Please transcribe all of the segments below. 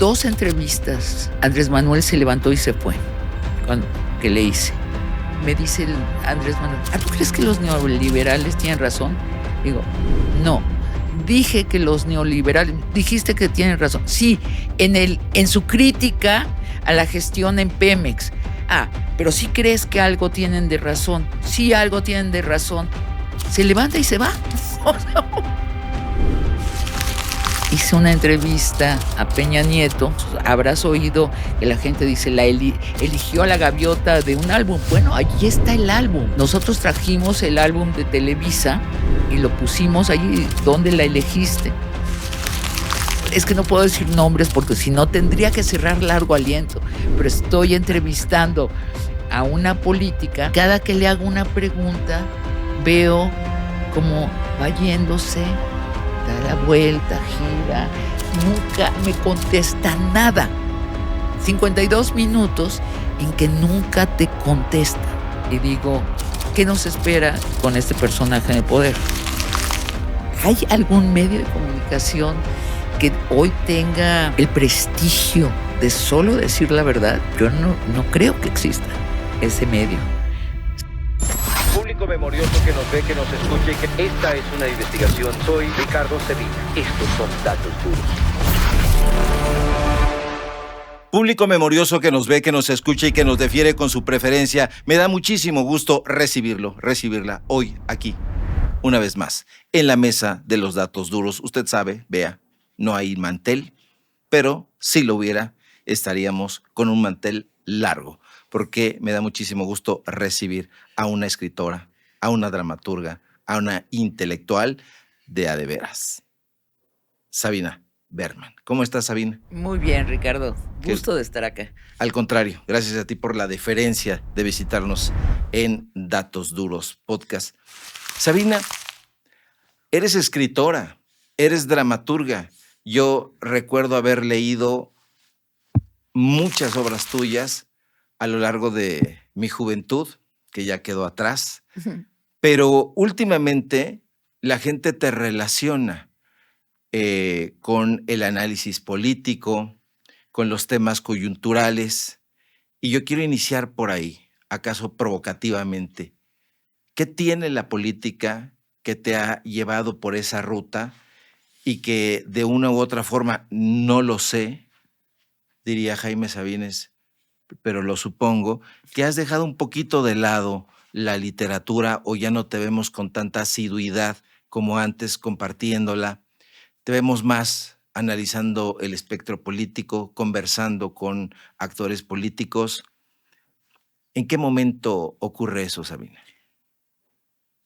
2 entrevistas, Andrés Manuel se levantó y se fue, que le hice. Me dice Andrés Manuel, ¿tú crees que los neoliberales tienen razón? Digo, no. Dije que los neoliberales, dijiste que tienen razón. Sí, en su crítica a la gestión en Pemex. Pero sí crees que algo tienen de razón. Sí, algo tienen de razón. Se levanta y se va. Hice una entrevista a Peña Nieto. Habrás oído que la gente dice, eligió a la gaviota de un álbum. Bueno, allí está el álbum. Nosotros trajimos el álbum de Televisa y lo pusimos allí. ¿Dónde la elegiste? Es que no puedo decir nombres porque si no tendría que cerrar Largo Aliento. Pero estoy entrevistando a una política. Cada que le hago una pregunta, veo cómo va yéndose, da la vuelta, gira, nunca me contesta nada. 52 minutos en que nunca te contesta. Y digo, ¿qué nos espera con este personaje en el poder? ¿Hay algún medio de comunicación que hoy tenga el prestigio de solo decir la verdad? Yo no creo que exista ese medio. Público memorioso que nos ve, que nos escuche, que esta es una investigación. Soy Ricardo Sevilla. Estos son datos duros. Público memorioso que nos ve, que nos escucha y que nos difiere con su preferencia, me da muchísimo gusto recibirla hoy aquí, una vez más, en la mesa de los datos duros. Usted sabe, vea, no hay mantel, pero si lo hubiera, estaríamos con un mantel largo, porque me da muchísimo gusto recibir a una escritora, a una dramaturga, a una intelectual de a de veras. Sabina Berman. ¿Cómo estás, Sabina? Muy bien, Ricardo. Gusto de estar acá. Al contrario, gracias a ti por la deferencia de visitarnos en Datos Duros Podcast. Sabina, eres escritora, eres dramaturga. Yo recuerdo haber leído muchas obras tuyas a lo largo de mi juventud, que ya quedó atrás, pero últimamente la gente te relaciona con el análisis político, con los temas coyunturales, y yo quiero iniciar por ahí, acaso provocativamente. ¿Qué tiene la política que te ha llevado por esa ruta y que de una u otra forma, no lo sé, diría Jaime Sabines, pero lo supongo, que has dejado un poquito de lado la literatura o ya no te vemos con tanta asiduidad como antes compartiéndola? Te vemos más analizando el espectro político, conversando con actores políticos. ¿En qué momento ocurre eso, Sabina?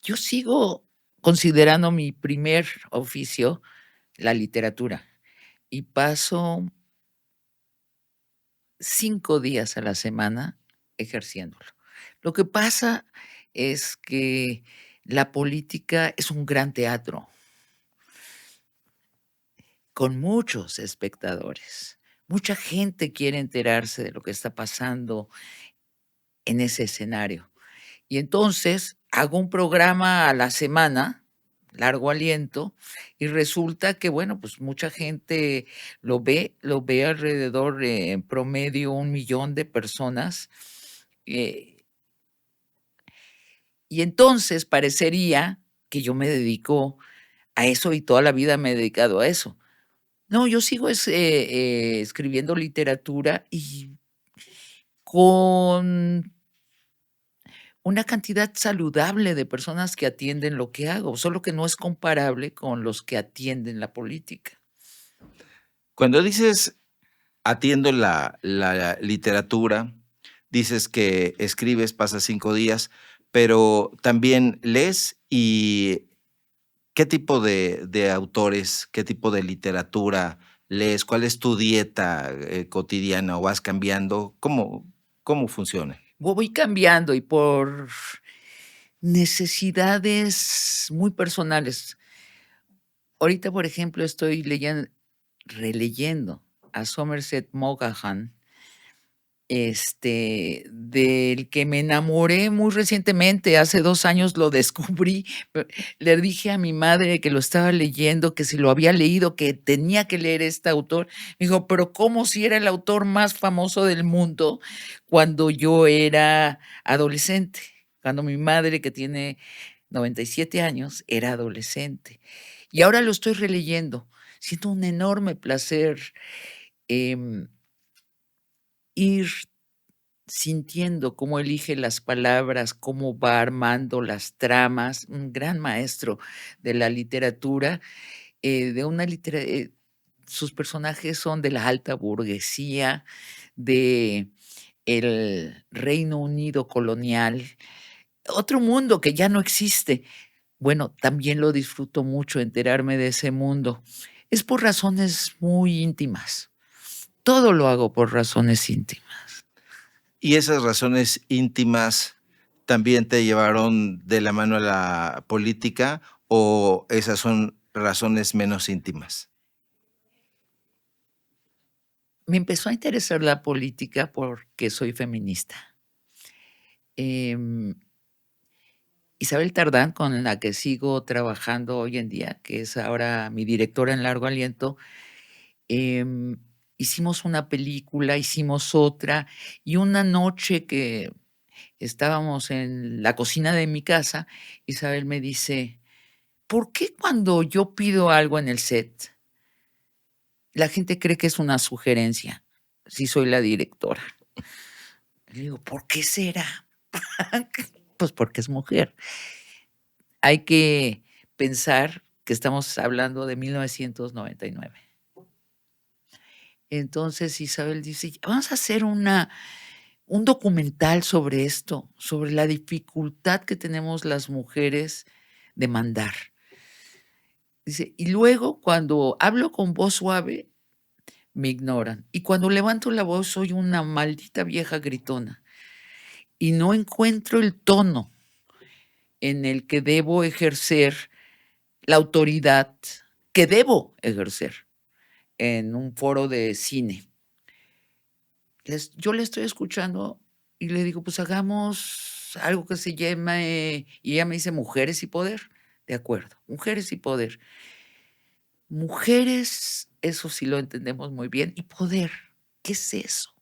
Yo sigo considerando mi primer oficio la literatura y paso 5 días a la semana ejerciéndolo. Lo que pasa es que la política es un gran teatro con muchos espectadores. Mucha gente quiere enterarse de lo que está pasando en ese escenario. Y entonces hago un programa a la semana, Largo Aliento, y resulta que, bueno, pues mucha gente lo ve alrededor, en promedio 1 millón de personas. Y entonces parecería que yo me dedico a eso y toda la vida me he dedicado a eso. No, yo sigo escribiendo literatura y con una cantidad saludable de personas que atienden lo que hago, solo que no es comparable con los que atienden la política. Cuando dices atiendo la literatura, dices que escribes, pasas 5 días, pero también lees. ¿Y qué tipo de autores, qué tipo de literatura lees? ¿Cuál es tu dieta cotidiana o vas cambiando? ¿Cómo funciona? Voy cambiando y por necesidades muy personales. Ahorita, por ejemplo, estoy releyendo a Somerset Maugham, del que me enamoré muy recientemente, hace 2 años lo descubrí, le dije a mi madre que lo estaba leyendo, que si lo había leído, que tenía que leer este autor. Me dijo: "Pero, ¿cómo si era el autor más famoso del mundo cuando yo era adolescente?". Cuando mi madre, que tiene 97 años, era adolescente. Y ahora lo estoy releyendo. Siento un enorme placer, em, ir sintiendo cómo elige las palabras, cómo va armando las tramas, un gran maestro de la literatura, de una litera sus personajes son de la alta burguesía, de el Reino Unido colonial, otro mundo que ya no existe. Bueno, también lo disfruto mucho enterarme de ese mundo. Es por razones muy íntimas. Todo lo hago por razones íntimas. ¿Y esas razones íntimas también te llevaron de la mano a la política o esas son razones menos íntimas? Me empezó a interesar la política porque soy feminista. Em, Isabel Tardán, con la que sigo trabajando hoy en día, que es ahora mi directora en Largo Aliento, em, hicimos una película, hicimos otra, y una noche que estábamos en la cocina de mi casa, Isabel me dice: "¿Por qué cuando yo pido algo en el set, la gente cree que es una sugerencia, si soy la directora?". Le digo: "¿Por qué será?". Pues porque es mujer. Hay que pensar que estamos hablando de 1999. Entonces Isabel dice: "Vamos a hacer un documental sobre esto, sobre la dificultad que tenemos las mujeres de mandar". Dice: "Y luego cuando hablo con voz suave, me ignoran, y cuando levanto la voz soy una maldita vieja gritona, y no encuentro el tono en el que debo ejercer la autoridad que debo ejercer en un foro de cine". Yo le estoy escuchando y le digo: "Pues hagamos algo que se llame", y ella me dice: "Mujeres y poder". De acuerdo, mujeres y poder. Mujeres, eso sí lo entendemos muy bien, y poder, ¿qué es eso?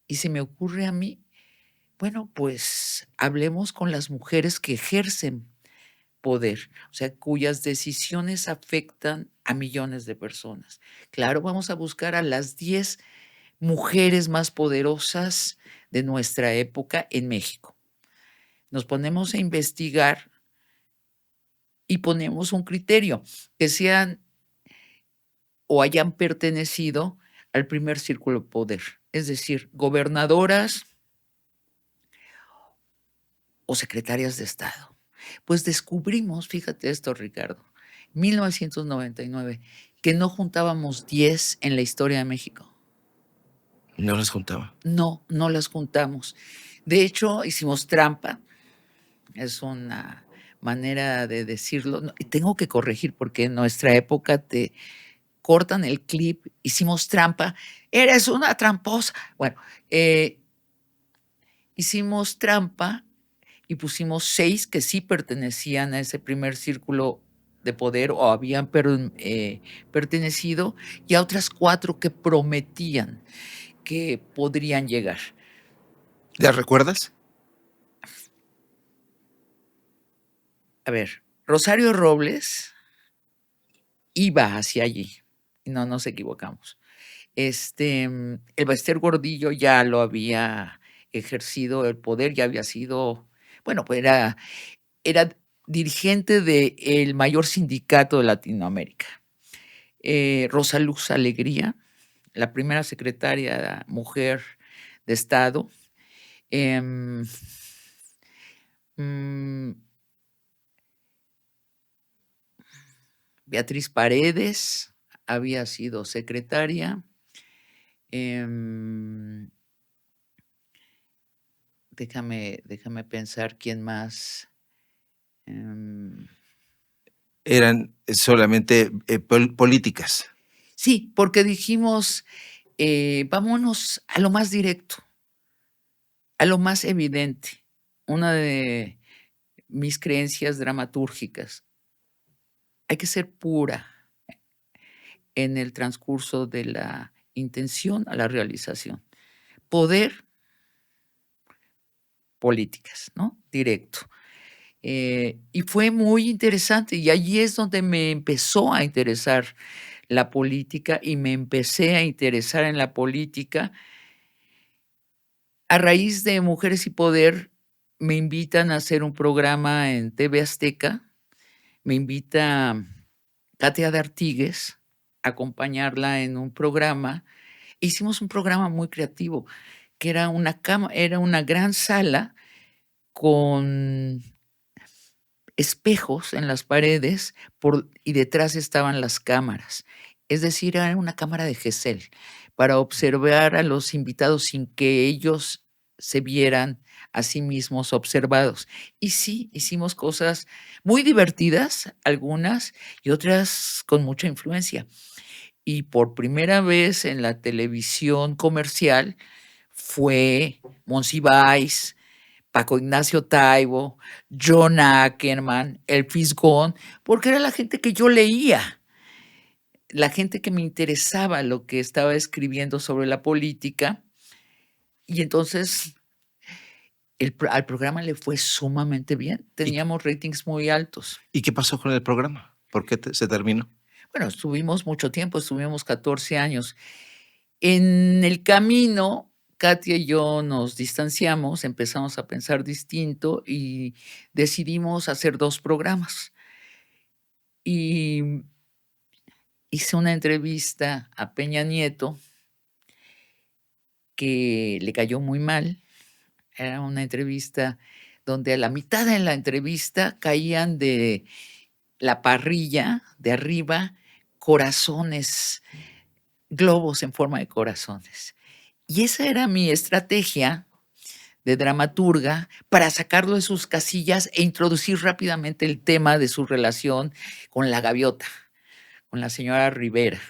Y se me ocurre a mí, bueno, pues hablemos con las mujeres que ejercen poder, o sea, cuyas decisiones afectan a millones de personas. Claro, vamos a buscar a las 10 mujeres más poderosas de nuestra época en México. Nos ponemos a investigar y ponemos un criterio, que sean o hayan pertenecido al primer círculo de poder, es decir, gobernadoras o secretarias de Estado. Pues descubrimos, fíjate esto, Ricardo, 1999, que no juntábamos 10 en la historia de México. No las juntaba. No, no las juntamos. De hecho, hicimos trampa, es una manera de decirlo, y tengo que corregir porque en nuestra época te cortan el clip, hicimos trampa, eres una tramposa. Bueno, hicimos trampa y pusimos 6 que sí pertenecían a ese primer círculo de poder o habían pertenecido, y a otras 4 que prometían que podrían llegar. ¿Las recuerdas? A ver, Rosario Robles iba hacia allí, y no nos equivocamos. El Baester Gordillo ya lo había ejercido el poder, ya había sido, bueno, pues era dirigente del mayor sindicato de Latinoamérica. Rosa Luz Alegría, la primera secretaria mujer de Estado. em, mm, Beatriz Paredes había sido secretaria. em, déjame pensar quién más. em, Eran solamente políticas. sí, porque dijimos, vámonos a lo más directo, a lo más evidente. Una de mis creencias dramatúrgicas, hay que ser pura en el transcurso de la intención a la realización. Poder, políticas, ¿no? Directo. Y fue muy interesante, y allí es donde me empezó a interesar la política y me empecé a interesar en la política. A raíz de Mujeres y Poder, me invitan a hacer un programa en TV Azteca, me invita Katia de Artigues a acompañarla en un programa. Hicimos un programa muy creativo, que era una gran sala con espejos en las paredes y detrás estaban las cámaras. Es decir, era una cámara de Gesell para observar a los invitados sin que ellos se vieran a sí mismos observados. Y sí, hicimos cosas muy divertidas, algunas, y otras con mucha influencia. Y por primera vez en la televisión comercial fue Monsiváis, Paco Ignacio Taibo, John Ackerman, el Fisgón, porque era la gente que yo leía, la gente que me interesaba lo que estaba escribiendo sobre la política. Y entonces al programa le fue sumamente bien. Teníamos ratings muy altos. ¿Y qué pasó con el programa? ¿Por qué se terminó? Bueno, estuvimos mucho tiempo, estuvimos 14 años. En el camino, Katia y yo nos distanciamos, empezamos a pensar distinto y decidimos hacer 2 programas. Y hice una entrevista a Peña Nieto que le cayó muy mal. Era una entrevista donde a la mitad de la entrevista caían de la parrilla de arriba corazones, globos en forma de corazones. Y esa era mi estrategia de dramaturga para sacarlo de sus casillas e introducir rápidamente el tema de su relación con la gaviota, con la señora Rivera.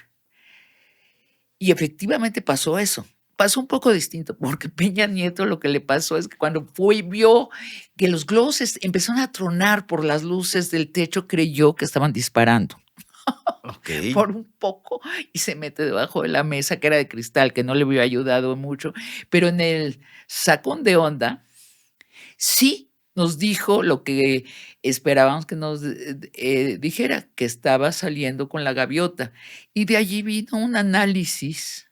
Y efectivamente pasó eso. Pasó un poco distinto, porque Peña Nieto lo que le pasó es que cuando fue y vio que los globos empezaron a tronar por las luces del techo, creyó que estaban disparando. Okay. Por un poco y se mete debajo de la mesa que era de cristal, que no le hubiera ayudado mucho, pero en el sacón de onda sí nos dijo lo que esperábamos que nos dijera, que estaba saliendo con la gaviota. Y de allí vino un análisis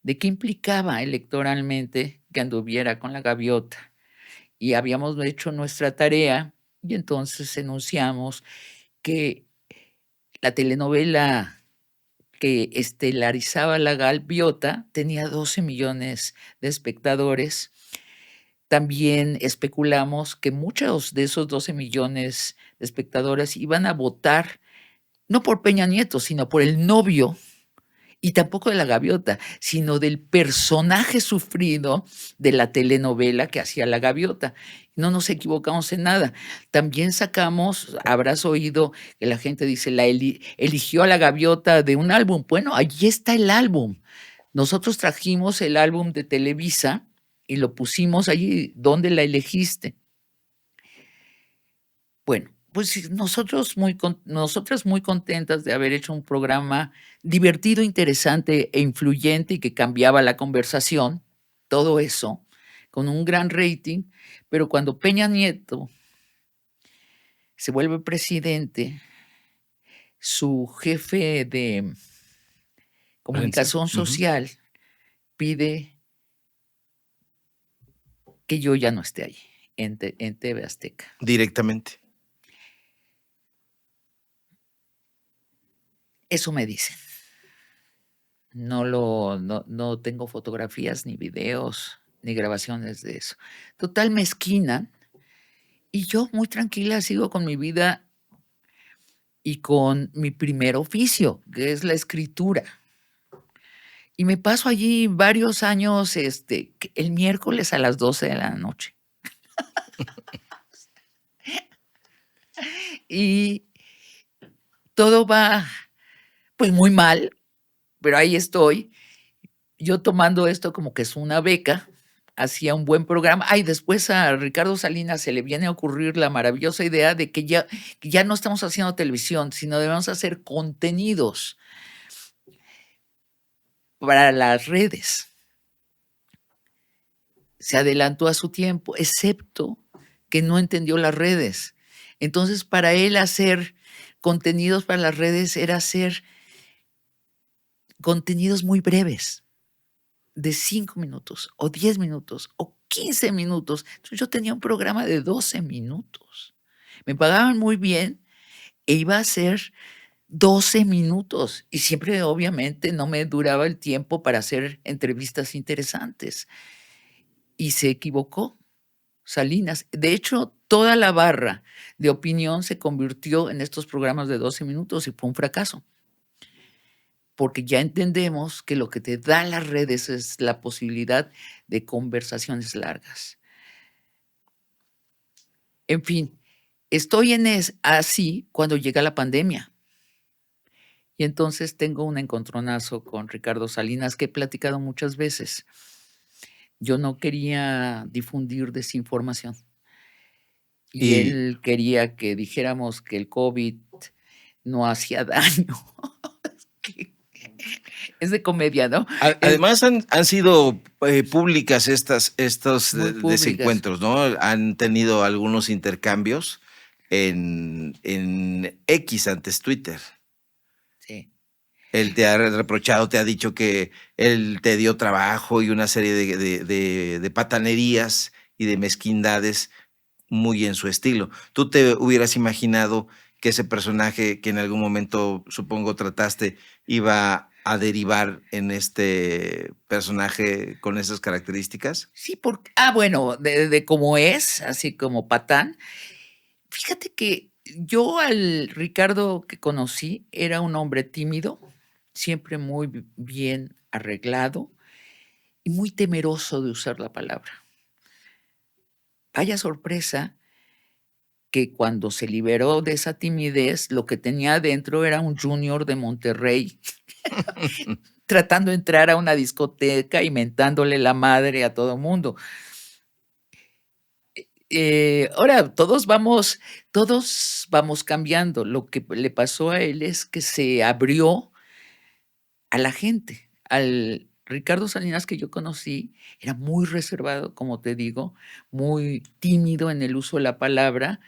de qué implicaba electoralmente que anduviera con la gaviota. Y habíamos hecho nuestra tarea y entonces enunciamos que la telenovela que estelarizaba la gaviota tenía 12 millones de espectadores. También especulamos que muchos de esos 12 millones de espectadores iban a votar no por Peña Nieto, sino por el novio, y tampoco de la gaviota, sino del personaje sufrido de la telenovela que hacía la gaviota. No nos equivocamos en nada. También sacamos, habrás oído que la gente dice, eligió a la gaviota de un álbum. Bueno, allí está el álbum. Nosotros trajimos el álbum de Televisa y lo pusimos allí. ¿Dónde la elegiste? Bueno, pues nosotras muy contentas de haber hecho un programa divertido, interesante e influyente y que cambiaba la conversación, todo eso, con un gran rating, pero cuando Peña Nieto se vuelve presidente, su jefe de comunicación social pide que yo ya no esté ahí, en TV Azteca. Directamente. Eso me dicen. No tengo fotografías, ni videos, ni grabaciones de eso. Total, me esquinan y yo muy tranquila sigo con mi vida y con mi primer oficio, que es la escritura. Y me paso allí varios años, el miércoles a las 12 de la noche. Y todo va, pues, muy mal, pero ahí estoy. yo tomando esto como que es una beca, hacía un buen programa. Ay, después a Ricardo Salinas se le viene a ocurrir la maravillosa idea de que ya no estamos haciendo televisión, sino debemos hacer contenidos para las redes. Se adelantó a su tiempo, excepto que no entendió las redes. Entonces, para él hacer contenidos para las redes era hacer contenidos muy breves, de 5 minutos, o 10 minutos, o 15 minutos. Entonces, yo tenía un programa de 12 minutos. Me pagaban muy bien e iba a ser 12 minutos. Y siempre, obviamente, no me duraba el tiempo para hacer entrevistas interesantes. Y se equivocó Salinas. De hecho, toda la barra de opinión se convirtió en estos programas de 12 minutos y fue un fracaso. Porque ya entendemos que lo que te da las redes es la posibilidad de conversaciones largas. En fin, estoy así cuando llega la pandemia. Y entonces tengo un encontronazo con Ricardo Salinas que he platicado muchas veces. Yo no quería difundir desinformación. Y él quería que dijéramos que el COVID no hacía daño. Es de comedia, ¿no? Además han sido públicas estos públicas. desencuentros, ¿no? Han tenido algunos intercambios en X, antes Twitter. Sí. Él te ha reprochado, te ha dicho que él te dio trabajo y una serie de patanerías y de mezquindades muy en su estilo. ¿Tú te hubieras imaginado que ese personaje que en algún momento, supongo, trataste, iba a derivar en este personaje con esas características? Sí, porque, bueno, de cómo es, así como patán. Fíjate que yo al Ricardo que conocí era un hombre tímido, siempre muy bien arreglado y muy temeroso de usar la palabra. Vaya sorpresa que cuando se liberó de esa timidez, lo que tenía adentro era un junior de Monterrey, tratando de entrar a una discoteca y mentándole la madre a todo mundo. Ahora todos vamos cambiando. Lo que le pasó a él es que se abrió a la gente. Al Ricardo Salinas que yo conocí era muy reservado, como te digo, muy tímido en el uso de la palabra.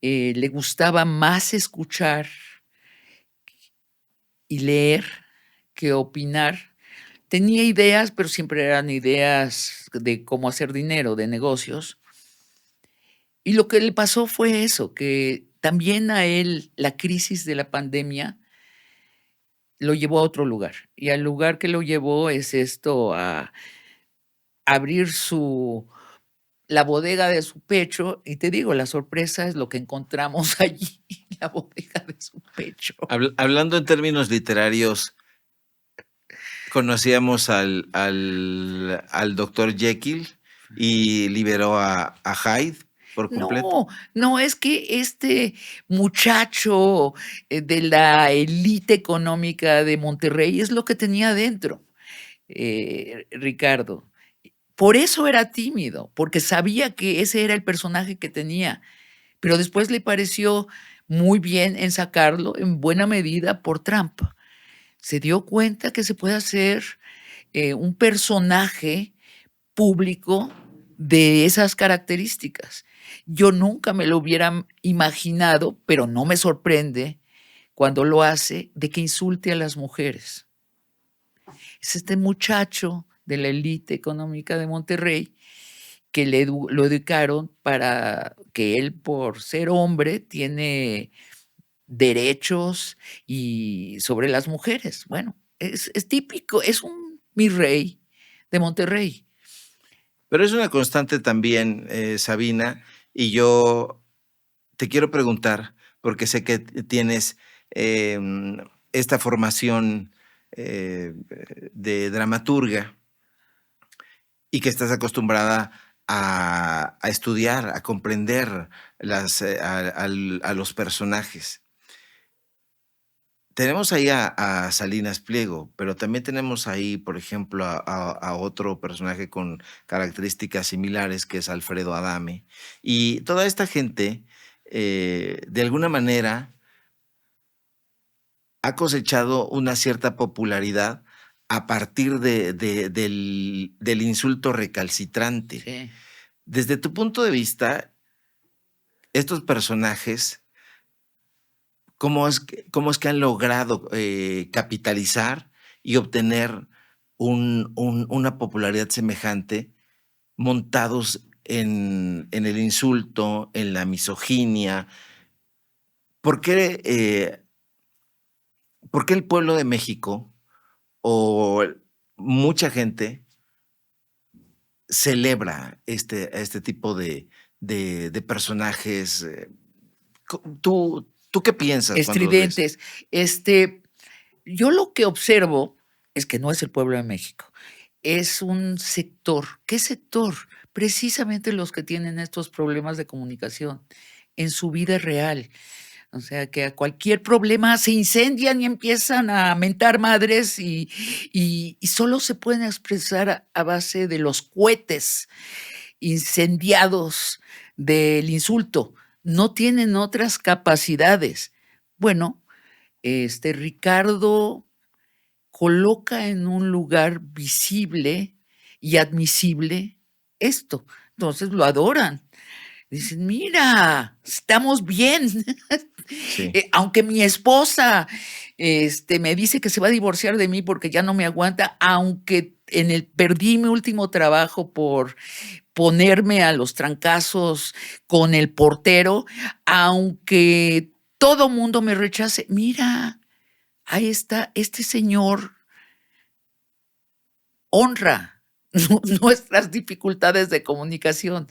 Le gustaba más escuchar y leer que opinar. Tenía ideas, pero siempre eran ideas de cómo hacer dinero, de negocios. Y lo que le pasó fue eso, que también a él la crisis de la pandemia lo llevó a otro lugar. Y al lugar que lo llevó es esto, a abrir la bodega de su pecho. Y te digo, la sorpresa es lo que encontramos allí, la bodega de su pecho. Hablando en términos literarios, conocíamos al Dr. Jekyll y liberó a Hyde por completo. No, es que este muchacho de la élite económica de Monterrey es lo que tenía adentro, Ricardo. Por eso era tímido, porque sabía que ese era el personaje que tenía, pero después le pareció muy bien en sacarlo en buena medida por trampa. Se dio cuenta que se puede hacer un personaje público de esas características. Yo nunca me lo hubiera imaginado, pero no me sorprende cuando lo hace, de que insulte a las mujeres. Es este muchacho de la élite económica de Monterrey que lo educaron para que él, por ser hombre, tiene derechos y sobre las mujeres. Bueno, es típico, es un mi rey de Monterrey. Pero es una constante también, Sabina, y yo te quiero preguntar, porque sé que tienes esta formación de dramaturga y que estás acostumbrada a estudiar, a comprender a los personajes. tenemos ahí a Salinas Pliego, pero también tenemos ahí, por ejemplo, a otro personaje con características similares, que es Alfredo Adame. Y toda esta gente, de alguna manera, ha cosechado una cierta popularidad a partir del insulto recalcitrante. Sí. Desde tu punto de vista, estos personajes, ¿cómo es que han logrado capitalizar y obtener una popularidad semejante montados en el insulto, en la misoginia? ¿Por qué el pueblo de México o mucha gente celebra este tipo de personajes? ¿Tú qué piensas cuando los ves? Estridentes. Yo lo que observo es que no es el pueblo de México, es un sector. ¿Qué sector? Precisamente los que tienen estos problemas de comunicación en su vida real. O sea, que a cualquier problema se incendian y empiezan a mentar madres y solo se pueden expresar a base de los cohetes incendiados del insulto. No tienen otras capacidades. Bueno, Ricardo coloca en un lugar visible y admisible esto. Entonces lo adoran. Dicen, mira, estamos bien. Sí. Aunque mi esposa me dice que se va a divorciar de mí porque ya no me aguanta, aunque perdí mi último trabajo por ponerme a los trancazos con el portero, aunque todo mundo me rechace, mira, ahí está, este señor honra nuestras dificultades de comunicación.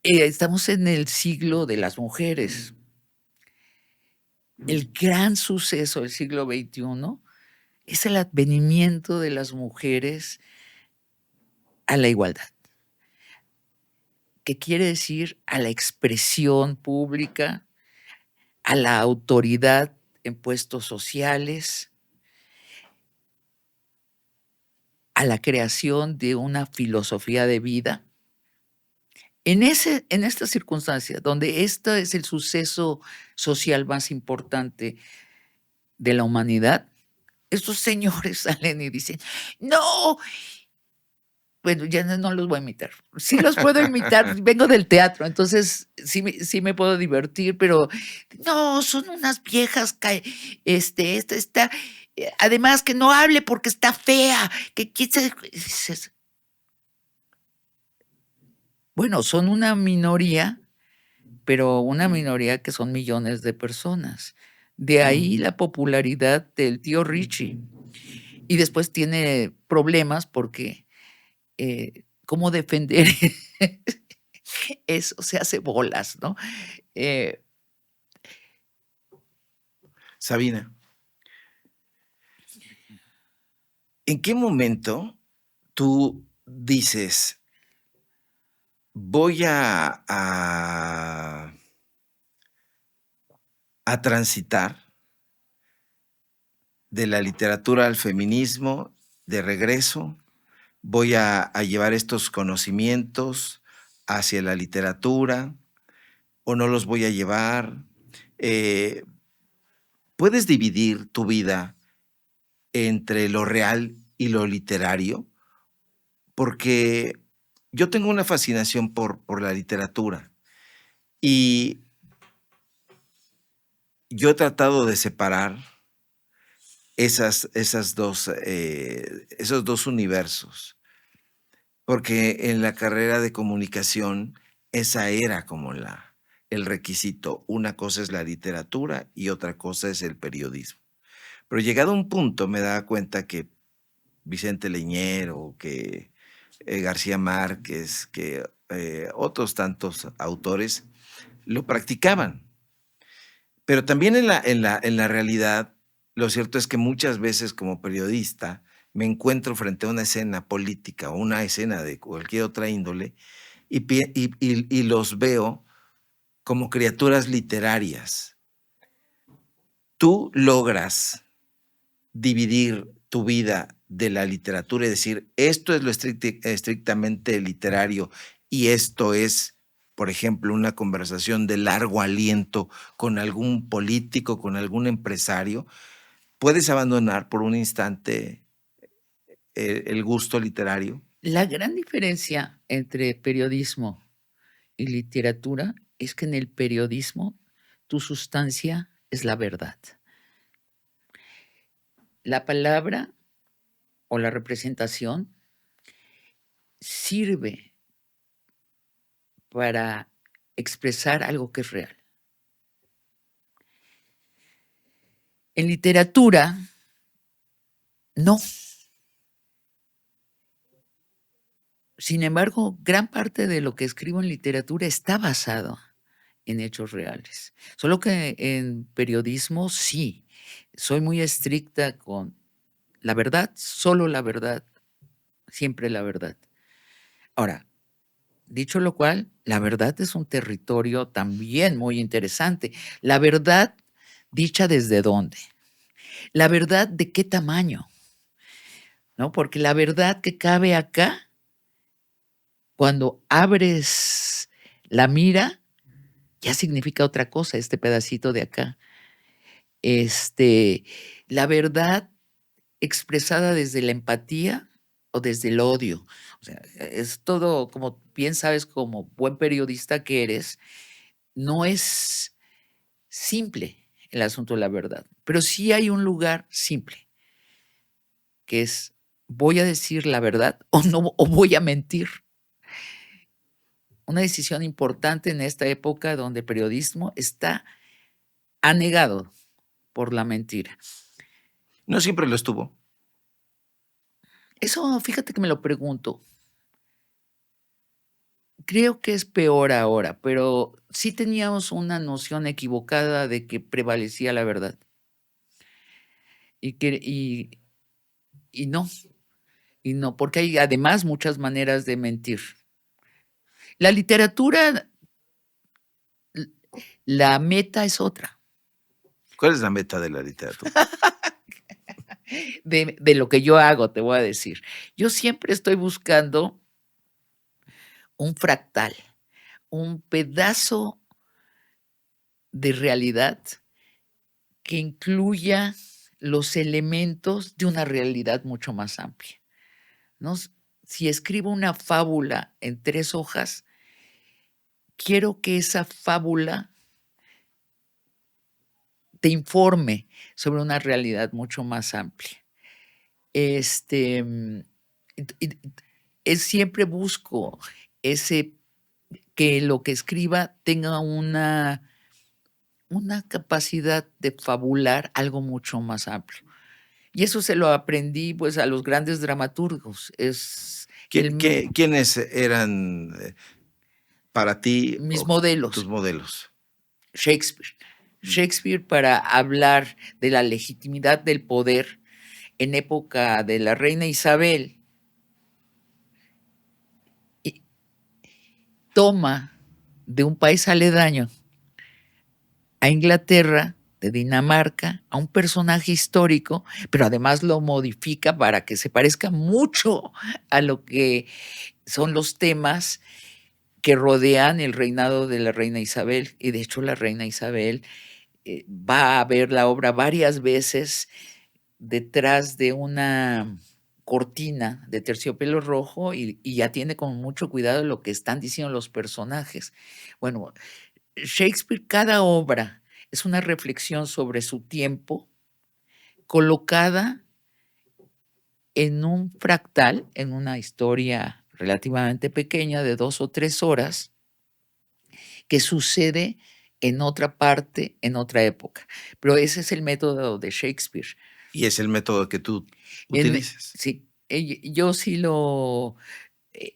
Estamos en el siglo de las mujeres. El gran suceso del siglo XXI es el advenimiento de las mujeres a la igualdad, que quiere decir a la expresión pública, a la autoridad en puestos sociales, a la creación de una filosofía de vida. En esta circunstancia, donde esto es el suceso social más importante de la humanidad, estos señores salen y dicen, no, bueno, ya no los voy a imitar. Sí los puedo imitar, vengo del teatro, entonces sí me puedo divertir, pero no, son unas viejas, además que no hable porque está fea, que dices, bueno, son una minoría, pero una minoría que son millones de personas. De ahí la popularidad del tío Richie. Y después tiene problemas porque cómo defender eso, se hace bolas, ¿no? Sabina, ¿en qué momento tú dices, voy a transitar de la literatura al feminismo de regreso, voy a llevar estos conocimientos hacia la literatura o no los voy a llevar? ¿Puedes dividir tu vida entre lo real y lo literario? Porque yo tengo una fascinación por la literatura y yo he tratado de separar esos dos universos, porque en la carrera de comunicación esa era como el requisito. Una cosa es la literatura y otra cosa es el periodismo. Pero llegado a un punto me daba cuenta que Vicente Leñero, que García Márquez, que otros tantos autores lo practicaban. Pero también en la realidad, lo cierto es que muchas veces como periodista me encuentro frente a una escena política o una escena de cualquier otra índole y los veo como criaturas literarias. tú logras dividir tu vida de la literatura y decir, esto es lo estrictamente literario y esto es, por ejemplo, una conversación de largo aliento con algún político, con algún empresario, ¿puedes abandonar por un instante el gusto literario? La gran diferencia entre periodismo y literatura es que en el periodismo tu sustancia es la verdad. La palabra o la representación sirve para expresar algo que es real. En literatura, no. Sin embargo, gran parte de lo que escribo en literatura está basado en hechos reales. Solo que en periodismo sí, soy muy estricta con la verdad, solo la verdad, siempre la verdad. Ahora, dicho lo cual, la verdad es un territorio también muy interesante. La verdad dicha desde dónde. La verdad de qué tamaño, ¿no? Porque la verdad que cabe acá, cuando abres la mira, ya significa otra cosa, este pedacito de acá. La verdad expresada desde la empatía o desde el odio. O sea, es todo, como bien sabes, como buen periodista que eres, no es simple el asunto de la verdad, pero sí hay un lugar simple, que es, ¿voy a decir la verdad o no, o voy a mentir? Una decisión importante en esta época donde el periodismo está anegado por la mentira. No siempre lo estuvo. Eso, fíjate que me lo pregunto. Creo que es peor ahora, pero sí teníamos una noción equivocada de que prevalecía la verdad. Y que y no, y no, porque hay además muchas maneras de mentir. La literatura, la meta es otra. ¿Cuál es la meta de la literatura? De lo que yo hago, te voy a decir. Yo siempre estoy buscando un fractal, un pedazo de realidad que incluya los elementos de una realidad mucho más amplia, ¿no? Si escribo una fábula en 3 hojas, quiero que esa fábula te informe sobre una realidad mucho más amplia. Siempre busco que lo que escriba tenga una capacidad de fabular algo mucho más amplio. Y eso se lo aprendí, pues, a los grandes dramaturgos. ¿Quiénes eran para ti mis modelos? Tus modelos. Shakespeare. Shakespeare, para hablar de la legitimidad del poder en época de la reina Isabel, toma de un país aledaño a Inglaterra, de Dinamarca, a un personaje histórico, pero además lo modifica para que se parezca mucho a lo que son los temas que rodean el reinado de la reina Isabel. Y de hecho la reina Isabel va a ver la obra varias veces detrás de una cortina de terciopelo rojo y ya tiene con mucho cuidado lo que están diciendo los personajes. Bueno, Shakespeare, cada obra es una reflexión sobre su tiempo colocada en un fractal, en una historia relativamente pequeña de 2 o 3 horas, que sucede en otra parte, en otra época. Pero ese es el método de Shakespeare. Y es el método que tú utilizas. Sí, yo sí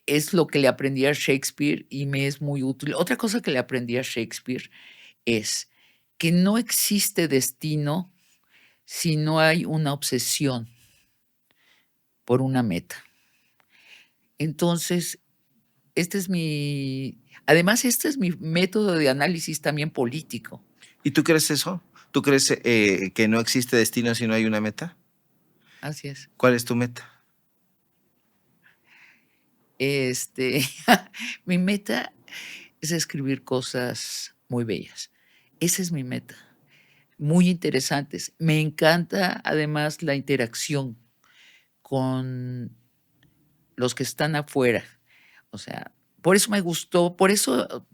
es lo que le aprendí a Shakespeare y me es muy útil. Otra cosa que le aprendí a Shakespeare es que no existe destino si no hay una obsesión por una meta. Entonces, además, este es mi método de análisis también político. ¿Y tú crees eso? ¿Tú crees que no existe destino si no hay una meta? Así es. ¿Cuál es tu meta? Mi meta es escribir cosas muy bellas. Esa es mi meta. Muy interesantes. Me encanta además la interacción con los que están afuera. O sea, por eso me gustó, por eso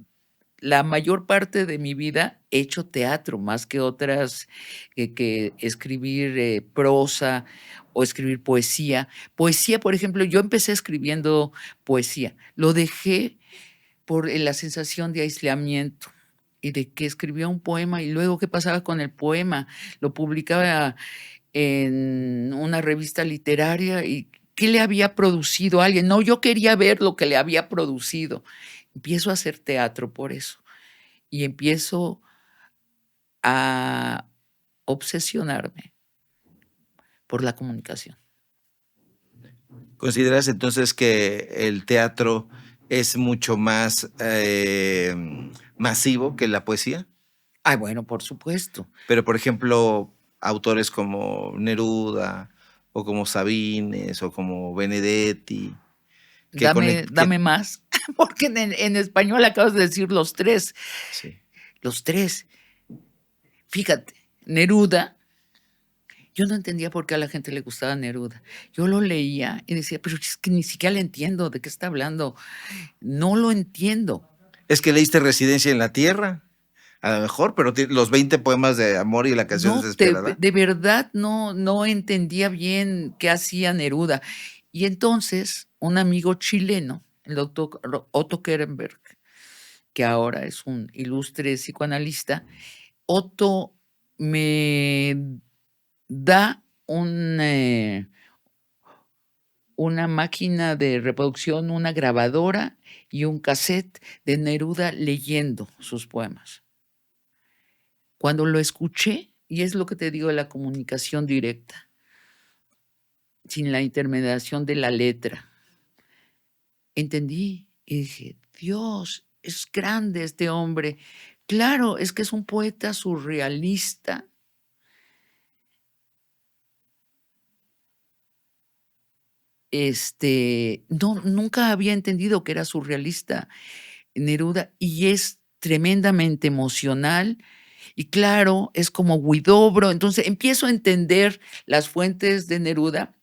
la mayor parte de mi vida he hecho teatro, más que otras, que escribir prosa o escribir poesía. Poesía, por ejemplo, yo empecé escribiendo poesía. Lo dejé por la sensación de aislamiento y de que escribía un poema y luego qué pasaba con el poema. Lo publicaba en una revista literaria y qué le había producido a alguien. No, yo quería ver lo que le había producido. Empiezo a hacer teatro por eso y empiezo a obsesionarme por la comunicación. ¿Consideras entonces que el teatro es mucho más masivo que la poesía? Ay, bueno, por supuesto. Pero, por ejemplo, autores como Neruda o como Sabines o como Benedetti, que Dame más, porque en español acabas de decir los tres. sí. Los tres. Fíjate, Neruda, yo no entendía por qué a la gente le gustaba Neruda. Yo lo leía y decía, pero es que ni siquiera le entiendo de qué está hablando. No lo entiendo. Es que leíste Residencia en la Tierra, a lo mejor, pero los 20 poemas de amor y la canción No, desesperada. de verdad no entendía bien qué hacía Neruda. Y entonces un amigo chileno, el doctor Otto Kerenberg, que ahora es un ilustre psicoanalista, Otto me da una máquina de reproducción, una grabadora y un cassette de Neruda leyendo sus poemas. Cuando lo escuché, y es lo que te digo de la comunicación directa, sin la intermediación de la letra, entendí y dije, Dios, es grande este hombre. Claro, es que es un poeta surrealista. No, nunca había entendido que era surrealista Neruda y es tremendamente emocional y claro, es como Huidobro. Entonces empiezo a entender las fuentes de Neruda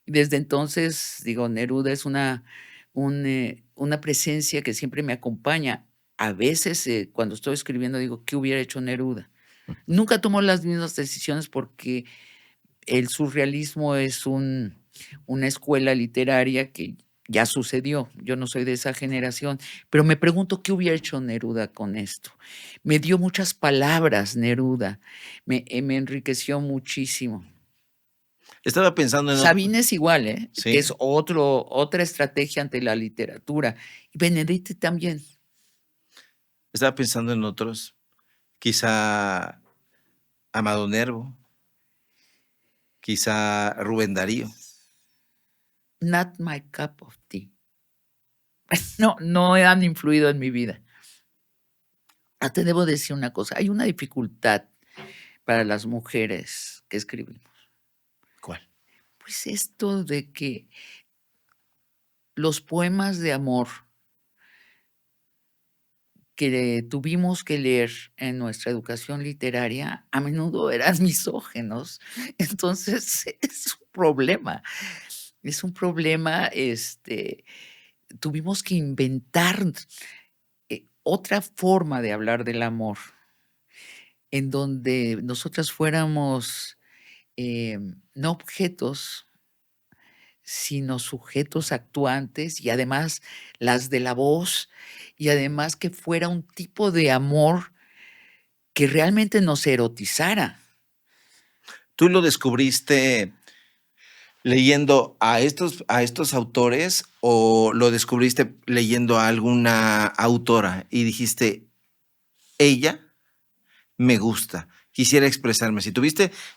y desde entonces digo, Neruda es una presencia que siempre me acompaña. A veces cuando estoy escribiendo digo, ¿qué hubiera hecho Neruda? Nunca tomo las mismas decisiones porque el surrealismo es una escuela literaria que ya sucedió. Yo no soy de esa generación, pero me pregunto qué hubiera hecho Neruda con esto. Me dio muchas palabras Neruda, me enriqueció muchísimo. Estaba pensando en Sabines igual, que sí. es otra estrategia ante la literatura. Y Benedetti también. Estaba pensando en otros, quizá Amado Nervo, quizá Rubén Darío. Not my cup of tea. No han influido en mi vida. Te debo decir una cosa, hay una dificultad para las mujeres que escribimos. ¿Cuál? Pues esto de que los poemas de amor que tuvimos que leer en nuestra educación literaria a menudo eran misóginos. Entonces es un problema. Es un problema, tuvimos que inventar otra forma de hablar del amor, en donde nosotras fuéramos no objetos, sino sujetos actuantes y además las de la voz y además que fuera un tipo de amor que realmente nos erotizara. ¿Tú lo descubriste leyendo a estos autores o lo descubriste leyendo a alguna autora y dijiste, ella me gusta, quisiera expresarme? Si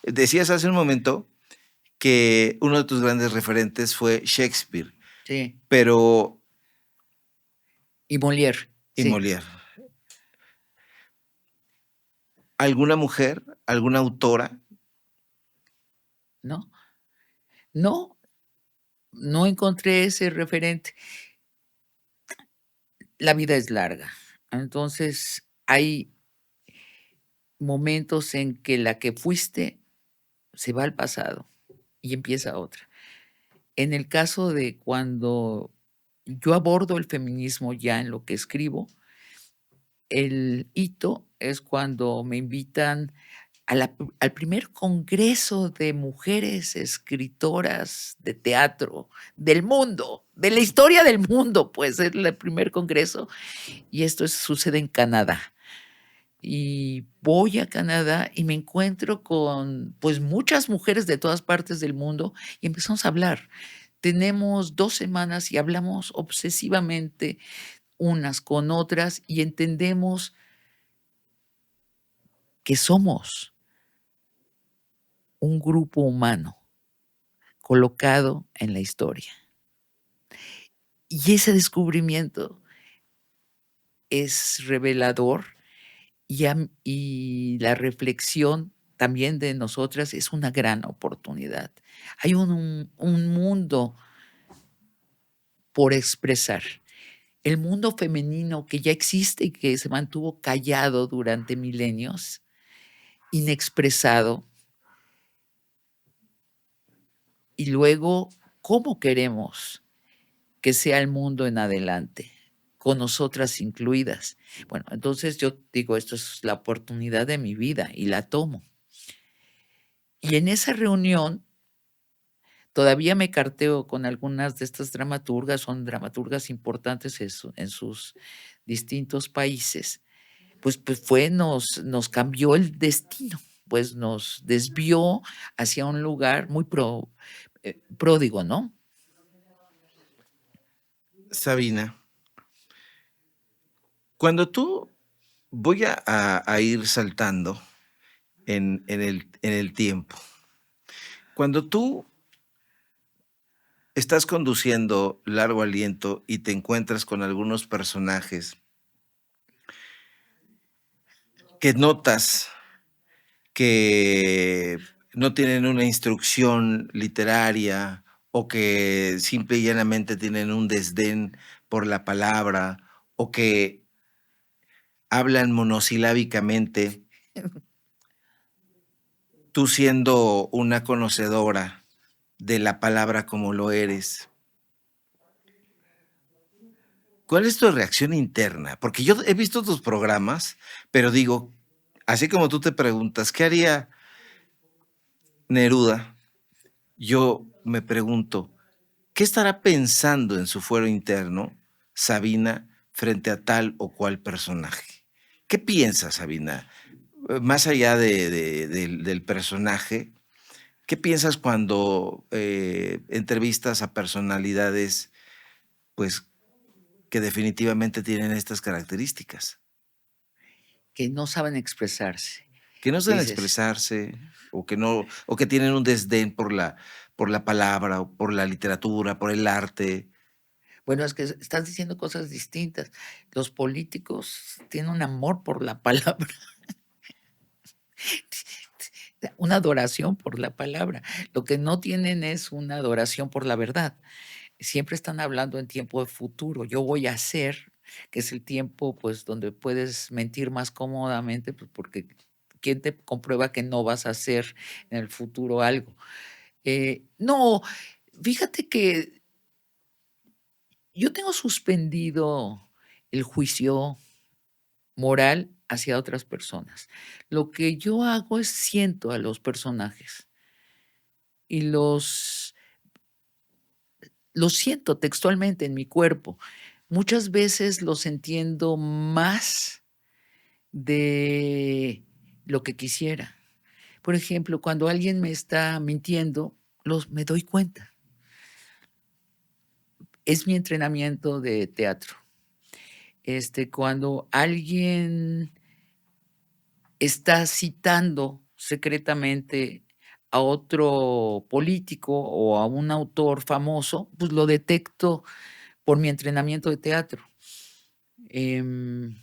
decías hace un momento que uno de tus grandes referentes fue Shakespeare, Sí. pero... Y Molière. Y sí. Molière. ¿Alguna mujer, alguna autora? ¿no? No, no encontré ese referente. La vida es larga. Entonces, hay momentos en que la que fuiste se va al pasado y empieza otra. En el caso de cuando yo abordo el feminismo ya en lo que escribo, el hito es cuando me invitan al primer congreso de mujeres escritoras de teatro del mundo, de la historia del mundo, pues es el primer congreso, y sucede en Canadá. Y voy a Canadá y me encuentro con, pues, muchas mujeres de todas partes del mundo y empezamos a hablar. Tenemos 2 semanas y hablamos obsesivamente unas con otras y entendemos que somos un grupo humano colocado en la historia. Y ese descubrimiento es revelador y la reflexión también de nosotras es una gran oportunidad. Hay un mundo por expresar. El mundo femenino que ya existe y que se mantuvo callado durante milenios, inexpresado, y luego, ¿cómo queremos que sea el mundo en adelante, con nosotras incluidas? Bueno, entonces yo digo, esto es la oportunidad de mi vida y la tomo. Y en esa reunión todavía me carteo con algunas de estas dramaturgas, son dramaturgas importantes en sus distintos países. Pues nos cambió el destino, pues nos desvió hacia un lugar muy pródigo, ¿no? Sabina, cuando tú voy a ir saltando en el tiempo. Cuando tú estás conduciendo Largo Aliento y te encuentras con algunos personajes que notas que no tienen una instrucción literaria o que simple y llanamente tienen un desdén por la palabra o que hablan monosilábicamente, tú siendo una conocedora de la palabra como lo eres, ¿cuál es tu reacción interna? Porque yo he visto tus programas, pero digo, así como tú te preguntas, ¿qué haría Neruda? Yo me pregunto, ¿qué estará pensando en su fuero interno Sabina frente a tal o cual personaje? ¿Qué piensa Sabina? Más allá del personaje, ¿qué piensas cuando entrevistas a personalidades, pues, que definitivamente tienen estas características? Que no saben expresarse. Que no saben Dices, expresarse o que no, o que tienen un desdén por la palabra, o por la literatura, por el arte. bueno, es que estás diciendo cosas distintas. Los políticos tienen un amor por la palabra, una adoración por la palabra. Lo que no tienen es una adoración por la verdad. Siempre están hablando en tiempo de futuro. Yo voy a hacer, que es el tiempo, pues, donde puedes mentir más cómodamente, pues, porque ¿quién te comprueba que no vas a hacer en el futuro algo? No, fíjate que yo tengo suspendido el juicio moral hacia otras personas. Lo que yo hago es siento a los personajes y los siento textualmente en mi cuerpo. Muchas veces los entiendo más de lo que quisiera. Por ejemplo, cuando alguien me está mintiendo, me doy cuenta. Es mi entrenamiento de teatro. Cuando alguien está citando secretamente a otro político o a un autor famoso, pues lo detecto por mi entrenamiento de teatro. Em,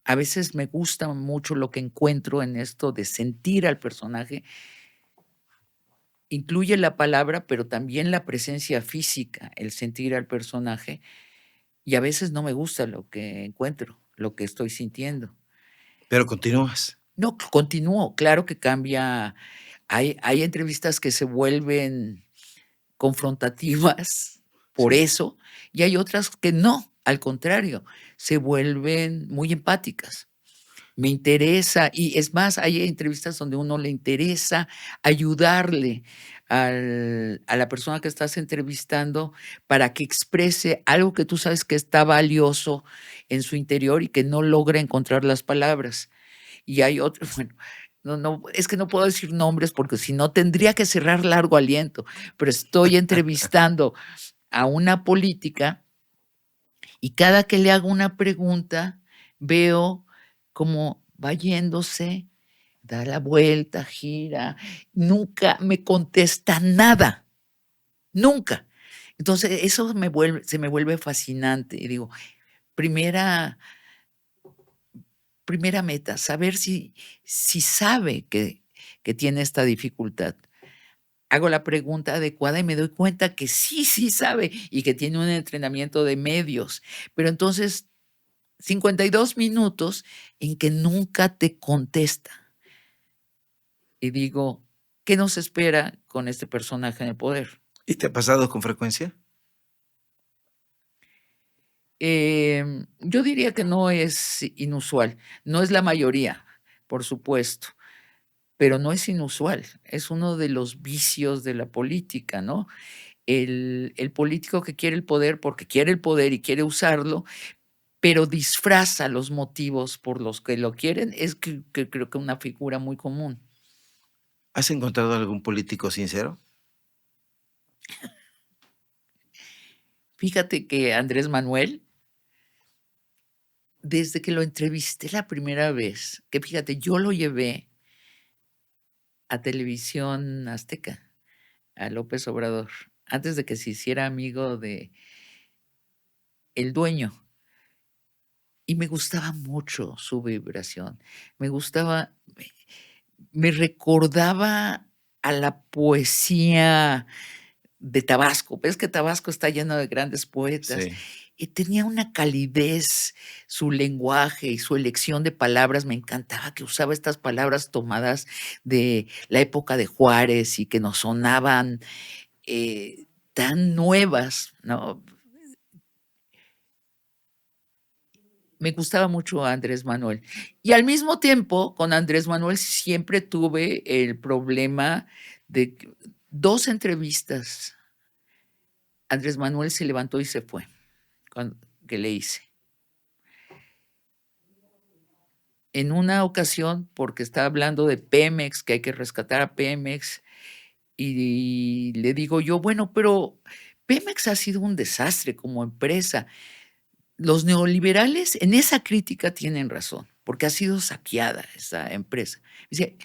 A veces me gusta mucho lo que encuentro en esto de sentir al personaje. Incluye la palabra, pero también la presencia física, el sentir al personaje, y a veces no me gusta lo que encuentro, lo que estoy sintiendo. Pero continúas. No, continúo, claro que cambia. Hay entrevistas que se vuelven confrontativas por Sí. eso, y hay otras que no, al contrario, se vuelven muy empáticas. Me interesa, y es más, hay entrevistas donde uno le interesa ayudarle a la persona que estás entrevistando para que exprese algo que tú sabes que está valioso en su interior y que no logra encontrar las palabras. Y hay otros, bueno, no, es que no puedo decir nombres porque si no tendría que cerrar largo aliento, pero estoy entrevistando a una política y cada que le hago una pregunta, veo cómo va yéndose, da la vuelta, gira, nunca me contesta nada, nunca. Entonces, eso se me vuelve fascinante y digo, primera primera meta, saber si sabe que tiene esta dificultad. Hago la pregunta adecuada y me doy cuenta que sí sabe y que tiene un entrenamiento de medios, pero entonces 52 minutos en que nunca te contesta. Y digo, ¿qué nos espera con este personaje en el poder? ¿Y te ha pasado con frecuencia? Yo diría que no es inusual, no es la mayoría, por supuesto, pero no es inusual, es uno de los vicios de la política, ¿no? El político que quiere el poder porque quiere el poder y quiere usarlo, pero disfraza los motivos por los que lo quieren, es que creo que una figura muy común. ¿Has encontrado algún político sincero? Fíjate que Andrés Manuel, desde que lo entrevisté la primera vez, que fíjate, yo lo llevé a Televisión Azteca, a López Obrador, antes de que se hiciera amigo de el dueño, y me gustaba mucho su vibración, me gustaba, me recordaba a la poesía de Tabasco. Ves que Tabasco está lleno de grandes poetas, Sí. y tenía una calidez, su lenguaje y su elección de palabras, me encantaba que usaba estas palabras tomadas de la época de Juárez y que nos sonaban, tan nuevas, ¿no? Me gustaba mucho Andrés Manuel. Y al mismo tiempo, con Andrés Manuel siempre tuve el problema de que 2 entrevistas. Andrés Manuel se levantó y se fue, cuan que le hice. En una ocasión, porque estaba hablando de Pemex, que hay que rescatar a Pemex, y le digo yo: "Bueno, pero Pemex ha sido un desastre como empresa. Los neoliberales en esa crítica tienen razón, porque ha sido saqueada esa empresa". Dice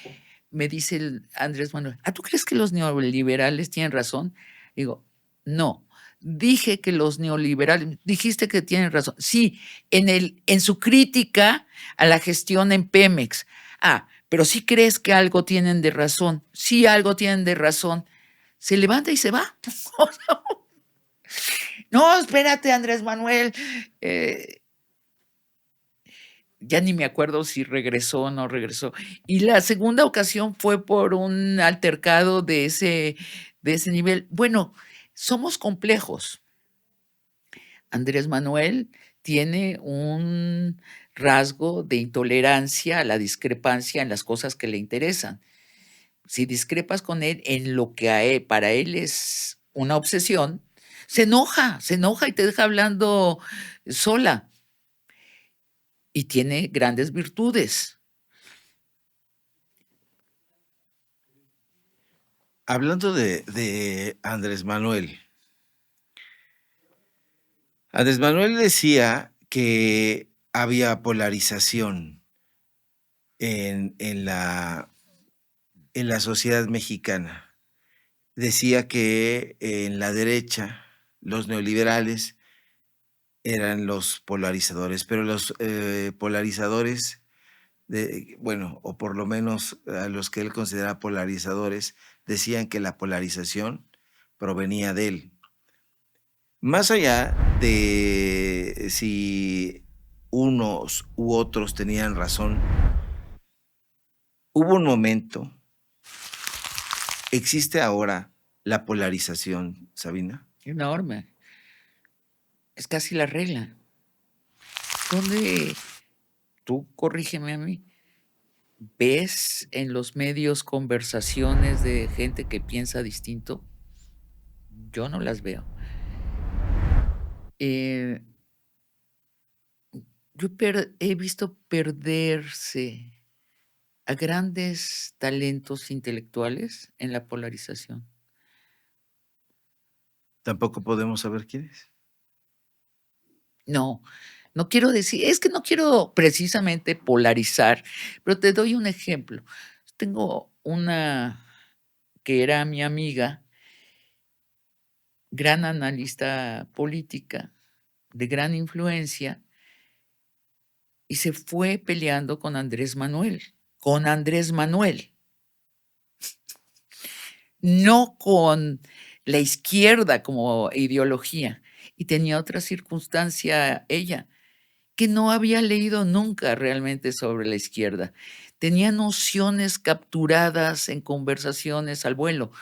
Me dice el Andrés Manuel: "¿Ah, tú crees que los neoliberales tienen razón?". Digo: "No, dije que los neoliberales". "Dijiste que tienen razón". "Sí, en su crítica a la gestión en Pemex". "Ah, pero ¿sí crees que algo tienen de razón?". "Sí, algo tienen de razón". Se levanta y se va. "No, espérate, Andrés Manuel", ya ni me acuerdo si regresó o no regresó. Y la segunda ocasión fue por un altercado de ese nivel. Bueno, somos complejos. Andrés Manuel tiene un rasgo de intolerancia a la discrepancia en las cosas que le interesan. Si discrepas con él en lo que para él es una obsesión, se enoja y te deja hablando sola. Y tiene grandes virtudes. Hablando de Andrés Manuel decía que había polarización en la sociedad mexicana. Decía que en la derecha, los neoliberales eran los polarizadores, pero los polarizadores, bueno, o por lo menos a los que él considera polarizadores, decían que la polarización provenía de él. Más allá de si unos u otros tenían razón, hubo un momento, existe ahora la polarización, Sabina. Enorme. Es casi la regla. ¿Dónde, tú corrígeme a mí, ves en los medios conversaciones de gente que piensa distinto? Yo no las veo. Eh, he visto perderse a grandes talentos intelectuales en la polarización. Tampoco podemos saber quién es. No, no quiero decir, es que no quiero precisamente polarizar, pero te doy un ejemplo. Tengo una que era mi amiga, gran analista política, de gran influencia, y se fue peleando con Andrés Manuel, no con la izquierda como ideología. Y tenía otra circunstancia ella, que no había leído nunca realmente sobre la izquierda. Tenía nociones capturadas en conversaciones al vuelo.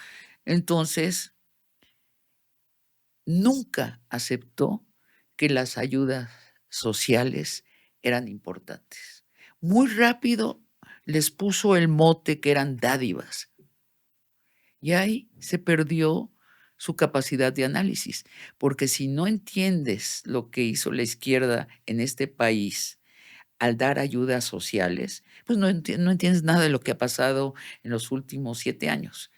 Entonces, nunca aceptó que las ayudas sociales eran importantes. Muy rápido les puso el mote que eran dádivas. Y ahí se perdió su capacidad de análisis, porque si no entiendes lo que hizo la izquierda en este país al dar ayudas sociales, pues no entiendes nada de lo que ha pasado en los últimos 7 años.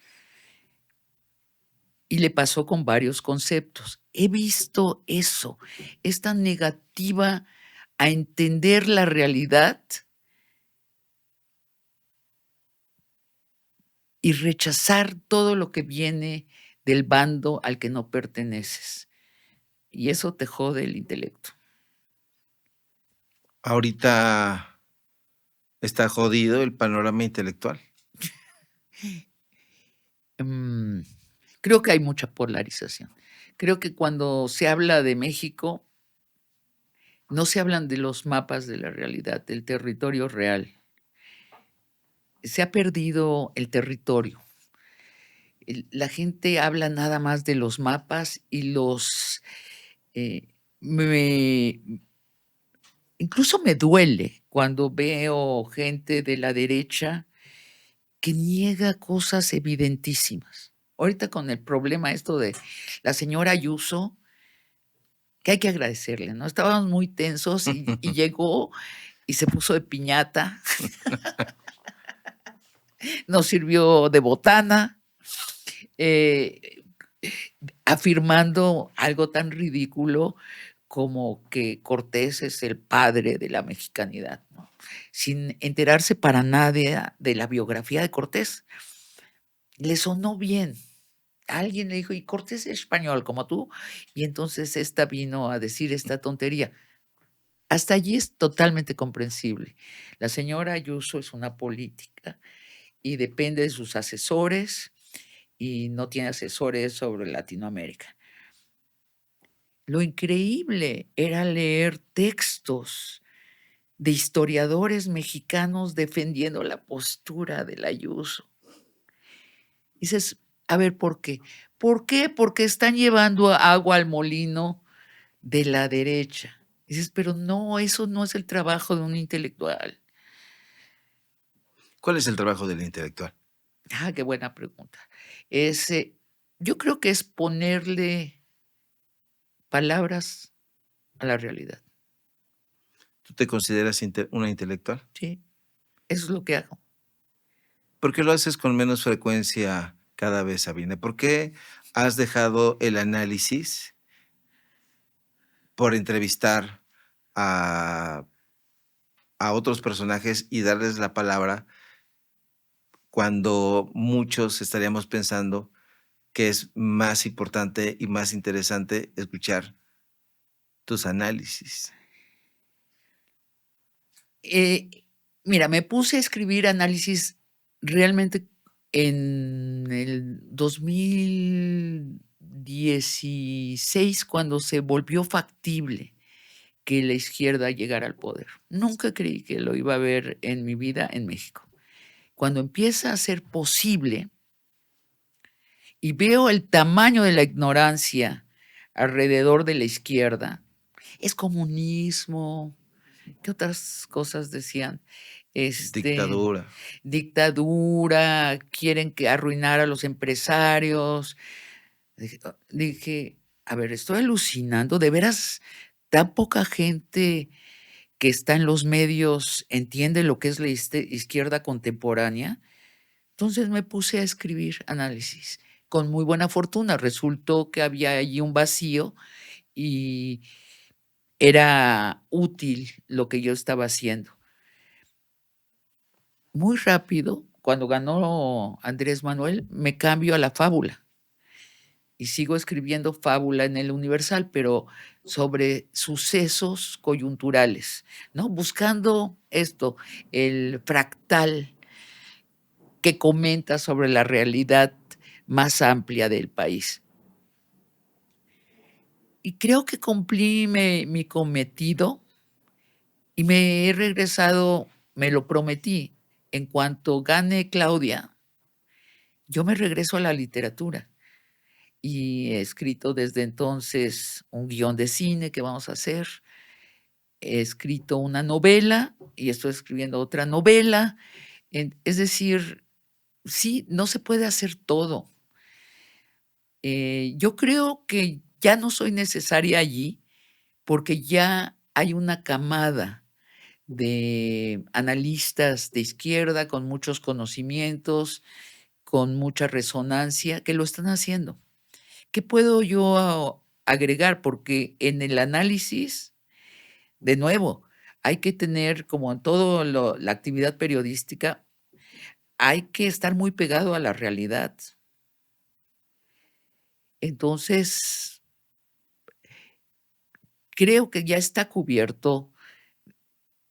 Y le pasó con varios conceptos. He visto eso, esta negativa a entender la realidad y rechazar todo lo que viene del bando al que no perteneces. Y eso te jode el intelecto. Ahorita está jodido el panorama intelectual. Creo que hay mucha polarización. Creo que cuando se habla de México, no se hablan de los mapas de la realidad, del territorio real. Se ha perdido el territorio. La gente habla nada más de los mapas y incluso me duele cuando veo gente de la derecha que niega cosas evidentísimas. Ahorita con el problema esto de la señora Ayuso, que hay que agradecerle, ¿no? Estábamos muy tensos y llegó y se puso de piñata, nos sirvió de botana, afirmando algo tan ridículo como que Cortés es el padre de la mexicanidad, ¿no? Sin enterarse para nada de la biografía de Cortés. Le sonó bien. Alguien le dijo, y Cortés es español como tú, y entonces esta vino a decir esta tontería. Hasta allí es totalmente comprensible. La señora Ayuso es una política y depende de sus asesores y no tiene asesores sobre Latinoamérica. Lo increíble era leer textos de historiadores mexicanos defendiendo la postura de la Ayuso. Dices, a ver, ¿por qué? ¿Por qué? Porque están llevando agua al molino de la derecha. Dices, pero no, eso no es el trabajo de un intelectual. ¿Cuál es el trabajo del intelectual? Qué buena pregunta. Yo creo que es ponerle palabras a la realidad. ¿Tú te consideras una intelectual? Sí, eso es lo que hago. ¿Por qué lo haces con menos frecuencia cada vez, Sabina? ¿Por qué has dejado el análisis por entrevistar a otros personajes y darles la palabra cuando muchos estaríamos pensando que es más importante y más interesante escuchar tus análisis? Mira, me puse a escribir análisis realmente en el 2016, cuando se volvió factible que la izquierda llegara al poder. Nunca creí que lo iba a ver en mi vida en México. Cuando empieza a ser posible y veo el tamaño de la ignorancia alrededor de la izquierda, es comunismo, ¿qué otras cosas decían? Dictadura. Dictadura, quieren que arruinar a los empresarios. Dije, a ver, estoy alucinando, ¿de veras tan poca gente que está en los medios entiende lo que es la izquierda contemporánea? Entonces me puse a escribir análisis. Con muy buena fortuna, resultó que había allí un vacío y era útil lo que yo estaba haciendo. Muy rápido, cuando ganó Andrés Manuel, me cambio a la fábula y sigo escribiendo fábula en el Universal, pero sobre sucesos coyunturales, ¿no? Buscando esto, el fractal que comenta sobre la realidad más amplia del país. Y creo que cumplí mi cometido y me he regresado, me lo prometí, en cuanto gane Claudia, yo me regreso a la literatura. Y he escrito desde entonces un guión de cine que vamos a hacer. He escrito una novela y estoy escribiendo otra novela. Es decir, sí, no se puede hacer todo. Yo creo que ya no soy necesaria allí porque ya hay una camada de analistas de izquierda con muchos conocimientos, con mucha resonancia, que lo están haciendo. ¿Qué puedo yo agregar? Porque en el análisis, de nuevo, hay que tener, como en todo la actividad periodística, hay que estar muy pegado a la realidad. Entonces, creo que ya está cubierto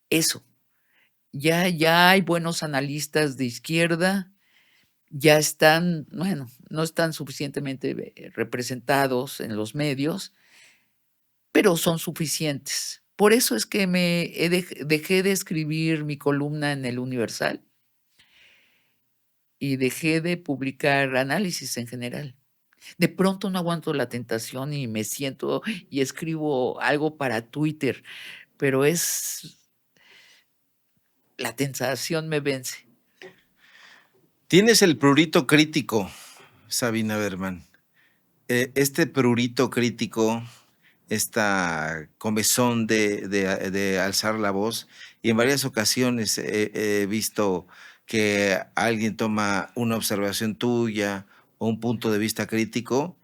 eso. Ya hay buenos analistas de izquierda, ya están, bueno, no están suficientemente representados en los medios, pero son suficientes. Por eso es que dejé de escribir mi columna en el Universal y dejé de publicar análisis en general. De pronto no aguanto la tentación y me siento y escribo algo para Twitter, pero la tentación me vence. Tienes el prurito crítico, Sabina Berman. Este prurito crítico, esta comezón de alzar la voz, y en varias ocasiones he visto que alguien toma una observación tuya o un punto de vista crítico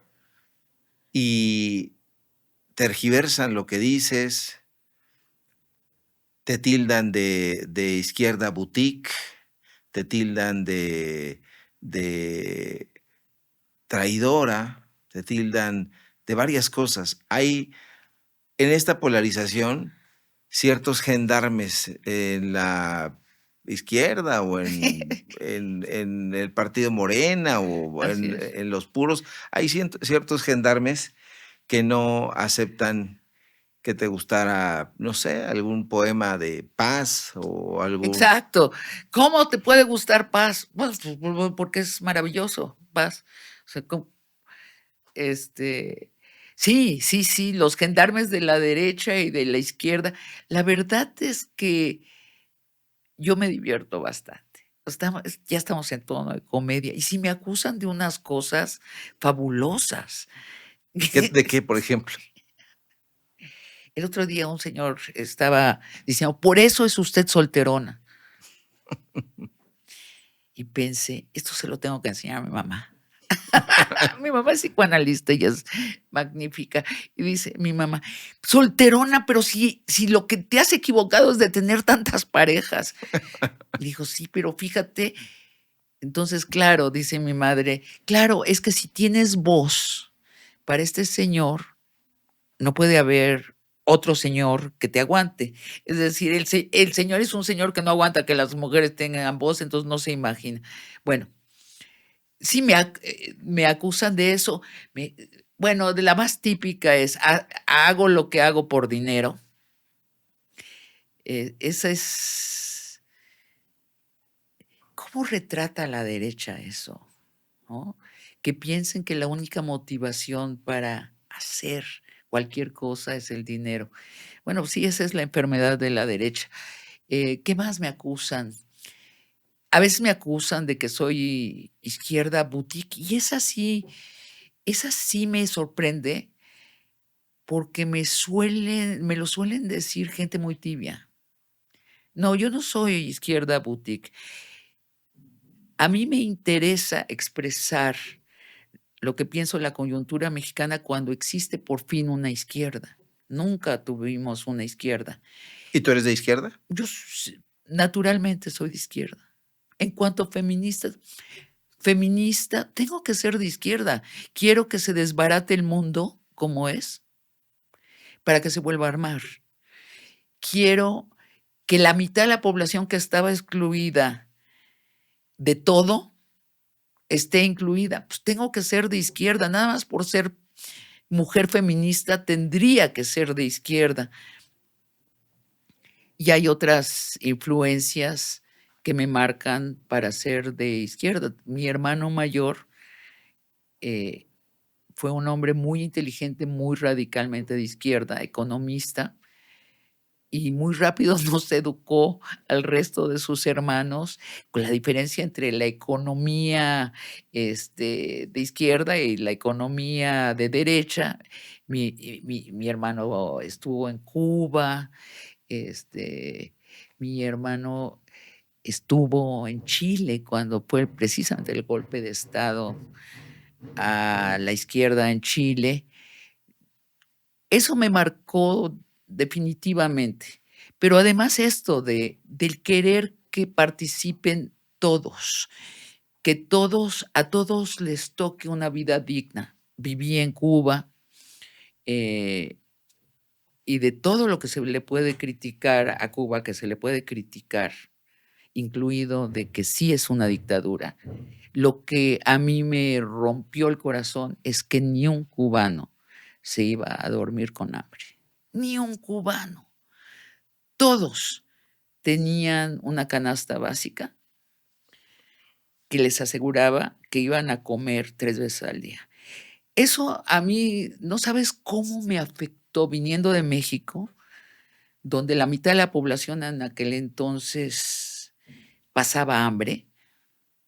y tergiversan lo que dices, te tildan de izquierda boutique, te tildan de traidora, te tildan de varias cosas. Hay en esta polarización ciertos gendarmes en la izquierda o en el partido Morena o en los puros. Hay ciertos gendarmes que no aceptan que te gustara, no sé, algún poema de paz o algo. Exacto. ¿Cómo te puede gustar paz? Pues, porque es maravilloso, paz. O sea, sí, los gendarmes de la derecha y de la izquierda. La verdad es que yo me divierto bastante. Ya estamos en tono de comedia. Y si me acusan de unas cosas fabulosas. ¿De qué, por ejemplo? El otro día un señor estaba diciendo, por eso es usted solterona. Y pensé, esto se lo tengo que enseñar a mi mamá. Mi mamá es psicoanalista y es magnífica. Y dice mi mamá, solterona, pero si lo que te has equivocado es de tener tantas parejas. Y dijo, sí, pero fíjate. Entonces, claro, dice mi madre, claro, es que si tienes voz para este señor, no puede haber otro señor que te aguante. Es decir, el señor es un señor que no aguanta que las mujeres tengan voz, entonces no se imagina. Bueno, sí me acusan de eso. Bueno, de la más típica es, hago lo que hago por dinero. Esa es, ¿cómo retrata a la derecha eso? ¿No? Que piensen que la única motivación para hacer cualquier cosa es el dinero. Bueno, sí, esa es la enfermedad de la derecha. ¿Qué más me acusan? A veces me acusan de que soy izquierda boutique y esa sí me sorprende porque me lo suelen decir gente muy tibia. No, yo no soy izquierda boutique. A mí me interesa expresar lo que pienso de la coyuntura mexicana cuando existe por fin una izquierda. Nunca tuvimos una izquierda. ¿Y tú eres de izquierda? Yo naturalmente soy de izquierda. En cuanto a feminista, tengo que ser de izquierda. Quiero que se desbarate el mundo como es para que se vuelva a armar. Quiero que la mitad de la población que estaba excluida de todo esté incluida. Pues tengo que ser de izquierda, nada más por ser mujer feminista tendría que ser de izquierda. Y hay otras influencias que me marcan para ser de izquierda. Mi hermano mayor fue un hombre muy inteligente, muy radicalmente de izquierda, economista, y muy rápido nos educó al resto de sus hermanos con la diferencia entre la economía de izquierda y la economía de derecha. Mi hermano estuvo en Cuba, mi hermano estuvo en Chile cuando fue precisamente el golpe de Estado a la izquierda en Chile. Eso me marcó definitivamente. Pero además esto del querer que participen todos, que a todos les toque una vida digna. Viví en Cuba y de todo lo que se le puede criticar a Cuba, que se le puede criticar, incluido de que sí es una dictadura, lo que a mí me rompió el corazón es que ni un cubano se iba a dormir con hambre. Ni un cubano. Todos tenían una canasta básica que les aseguraba que iban a comer 3 veces al día. Eso a mí, no sabes cómo me afectó viniendo de México, donde la mitad de la población en aquel entonces pasaba hambre.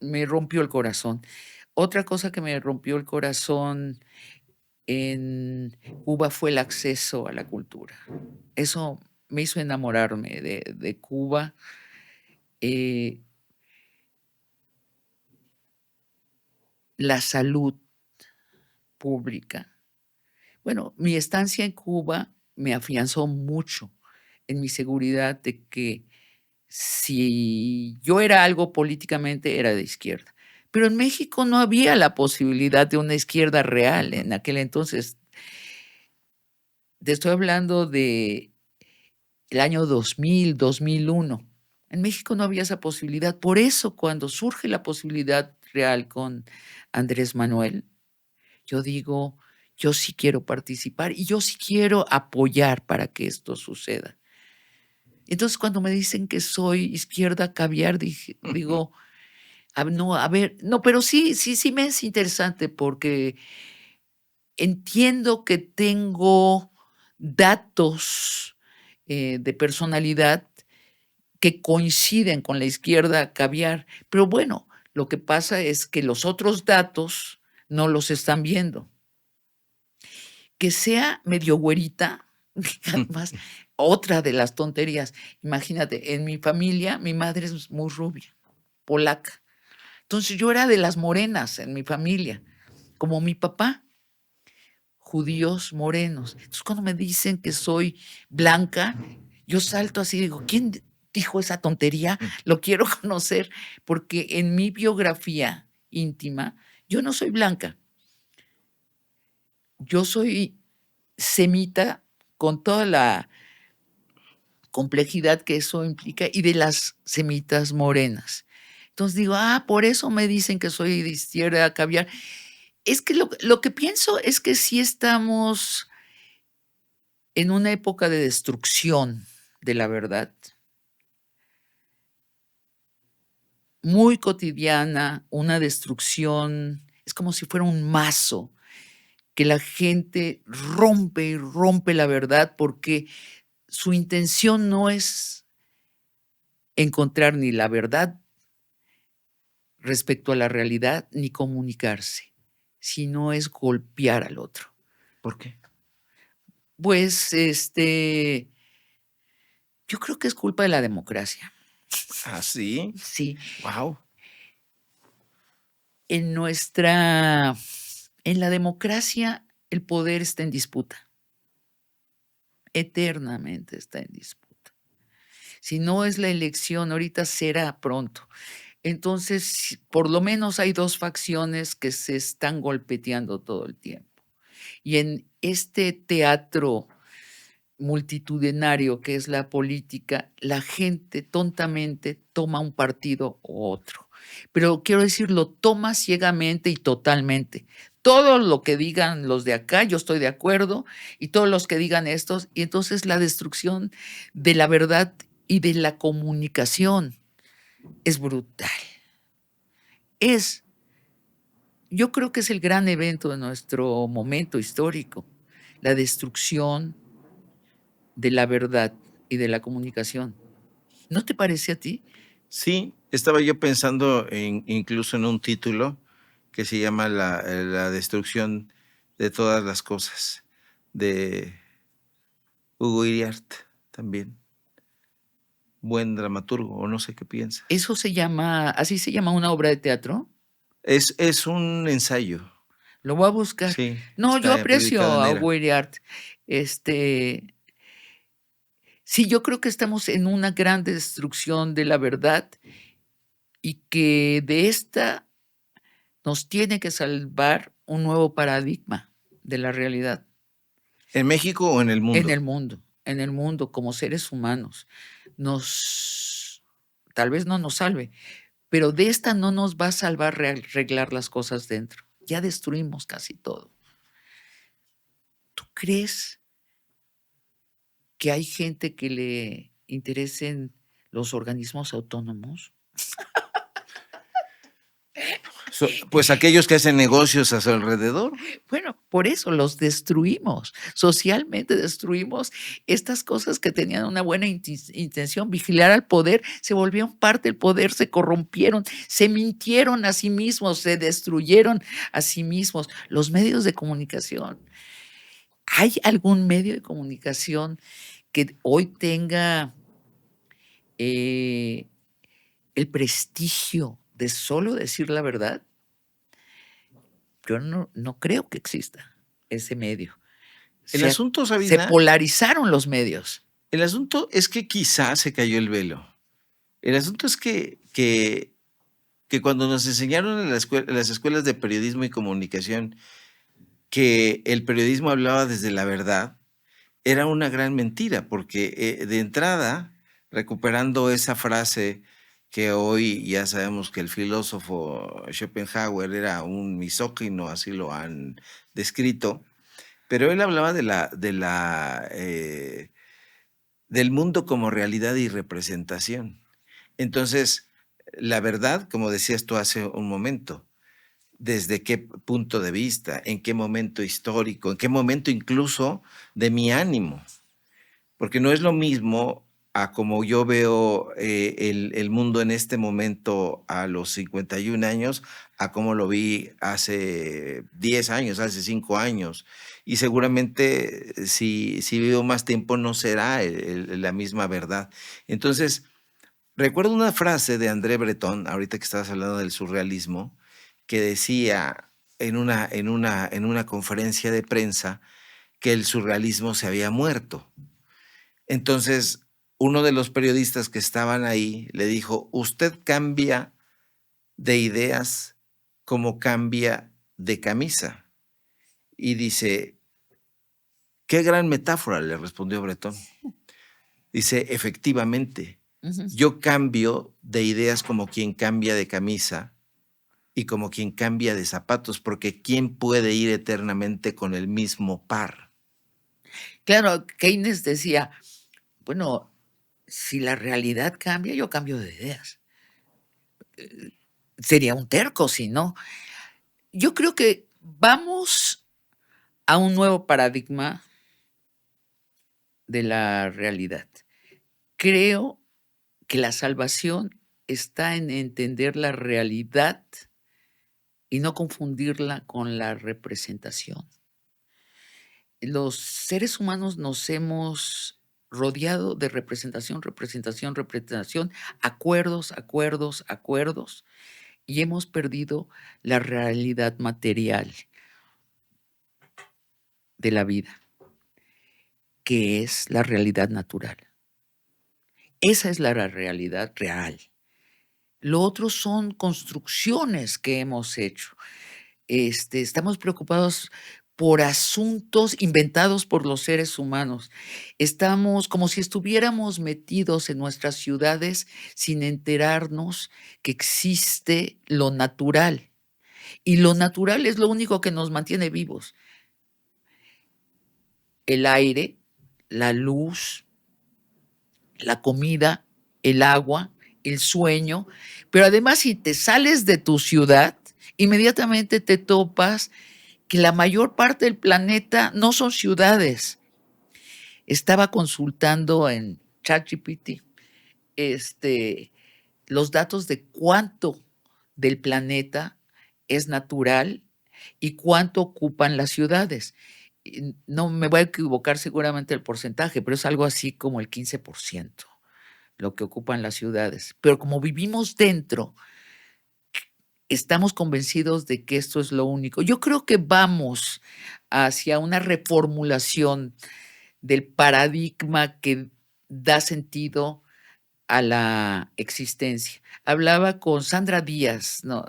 Me rompió el corazón. Otra cosa que me rompió el corazón en Cuba fue el acceso a la cultura. Eso me hizo enamorarme de Cuba. La salud pública. Bueno, mi estancia en Cuba me afianzó mucho en mi seguridad de que si yo era algo políticamente, era de izquierda. Pero en México no había la posibilidad de una izquierda real en aquel entonces. Te estoy hablando del año 2000, 2001. En México no había esa posibilidad. Por eso, cuando surge la posibilidad real con Andrés Manuel, yo digo, yo sí quiero participar y yo sí quiero apoyar para que esto suceda. Entonces, cuando me dicen que soy izquierda caviar, digo, no, a ver, no, pero sí me es interesante porque entiendo que tengo datos de personalidad que coinciden con la izquierda caviar, pero bueno, lo que pasa es que los otros datos no los están viendo. Que sea medio güerita, además, otra de las tonterías. Imagínate, en mi familia, mi madre es muy rubia, polaca. Entonces yo era de las morenas en mi familia, como mi papá, judíos morenos. Entonces cuando me dicen que soy blanca, yo salto así y digo, ¿quién dijo esa tontería? Lo quiero conocer, porque en mi biografía íntima, yo no soy blanca. Yo soy semita con toda la complejidad que eso implica y de las semitas morenas. Entonces digo, por eso me dicen que soy de izquierda caviar. Es que lo que pienso es que sí estamos en una época de destrucción de la verdad, muy cotidiana, una destrucción, es como si fuera un mazo que la gente rompe y rompe la verdad porque su intención no es encontrar ni la verdad respecto a la realidad ni comunicarse, sino es golpear al otro. ¿Por qué? Pues yo creo que es culpa de la democracia. ¿Ah, sí? Sí, Wow. en la democracia el poder está en disputa, eternamente está en disputa. Si no es la elección, ahorita será pronto. Entonces, por lo menos hay 2 facciones que se están golpeteando todo el tiempo. Y en este teatro multitudinario que es la política, la gente tontamente toma un partido u otro. Pero quiero decir, lo toma ciegamente y totalmente. Todo lo que digan los de acá, yo estoy de acuerdo, y todos los que digan estos, y entonces la destrucción de la verdad y de la comunicación es brutal. Yo creo que es el gran evento de nuestro momento histórico, la destrucción de la verdad y de la comunicación. ¿No te parece a ti? Sí, estaba yo pensando incluso en un título que se llama la destrucción de todas las cosas, de Hugo Iriart también. Buen dramaturgo, o no sé qué piensas. Así se llama una obra de teatro. Es un ensayo. Lo voy a buscar. Sí, No, yo está aprecio publicado en a Era. Hugo Iriart. Sí, yo creo que estamos en una gran destrucción de la verdad y que de esta nos tiene que salvar un nuevo paradigma de la realidad ¿En México o en el mundo? en el mundo como seres humanos. Tal vez no nos salve, pero de esta no nos va a salvar arreglar las cosas dentro. Ya destruimos casi todo. ¿Tú crees que hay gente que le interesen los organismos autónomos? Pues aquellos que hacen negocios a su alrededor. Bueno, por eso los destruimos. Socialmente destruimos estas cosas que tenían una buena intención, vigilar al poder, se volvieron parte del poder, se corrompieron, se mintieron a sí mismos, se destruyeron a sí mismos. Los medios de comunicación. ¿Hay algún medio de comunicación que hoy tenga el prestigio de solo decir la verdad? Yo no creo que exista ese medio. El asunto, Se Sabina, polarizaron los medios. el asunto es que quizá se cayó el velo. El asunto es que cuando nos enseñaron en las escuelas de periodismo y comunicación que el periodismo hablaba desde la verdad, era una gran mentira, porque de entrada, recuperando esa frase que hoy ya sabemos que el filósofo Schopenhauer era un misógino, así lo han descrito, pero él hablaba del mundo como realidad y representación. Entonces, la verdad, como decías tú hace un momento, desde qué punto de vista, en qué momento histórico, en qué momento incluso de mi ánimo, porque no es lo mismo a como yo veo el mundo en este momento a los 51 años, a como lo vi hace 10 años, hace 5 años. Y seguramente si vivo más tiempo no será la misma verdad. Entonces, recuerdo una frase de André Breton, ahorita que estabas hablando del surrealismo, que decía en una conferencia de prensa que el surrealismo se había muerto. Entonces, uno de los periodistas que estaban ahí le dijo, usted cambia de ideas como cambia de camisa. Y dice, Qué gran metáfora, le respondió Bretón. Dice, efectivamente, yo cambio de ideas como quien cambia de camisa y como quien cambia de zapatos, porque ¿quién puede ir eternamente con el mismo par? Claro, Keynes decía, bueno, si la realidad cambia, yo cambio de ideas. Sería un terco si no. Yo creo que vamos a un nuevo paradigma de la realidad. Creo que la salvación está en entender la realidad y no confundirla con la representación. Los seres humanos nos hemos rodeado de representación, representación, representación, acuerdos, acuerdos, acuerdos, y hemos perdido la realidad material de la vida, que es la realidad natural. Esa es la realidad real. Lo otro son construcciones que hemos hecho. Estamos preocupados por asuntos inventados por los seres humanos. Estamos como si estuviéramos metidos en nuestras ciudades sin enterarnos que existe lo natural. Y lo natural es lo único que nos mantiene vivos. El aire, la luz, la comida, el agua, el sueño. Pero además, si te sales de tu ciudad, inmediatamente te topas que la mayor parte del planeta no son ciudades. Estaba consultando en ChatGPT los datos de cuánto del planeta es natural y cuánto ocupan las ciudades. No me voy a equivocar seguramente el porcentaje, pero es algo así como el 15% lo que ocupan las ciudades. Pero como vivimos dentro, estamos convencidos de que esto es lo único. Yo creo que vamos hacia una reformulación del paradigma que da sentido a la existencia. Hablaba con Sandra Díaz, ¿no?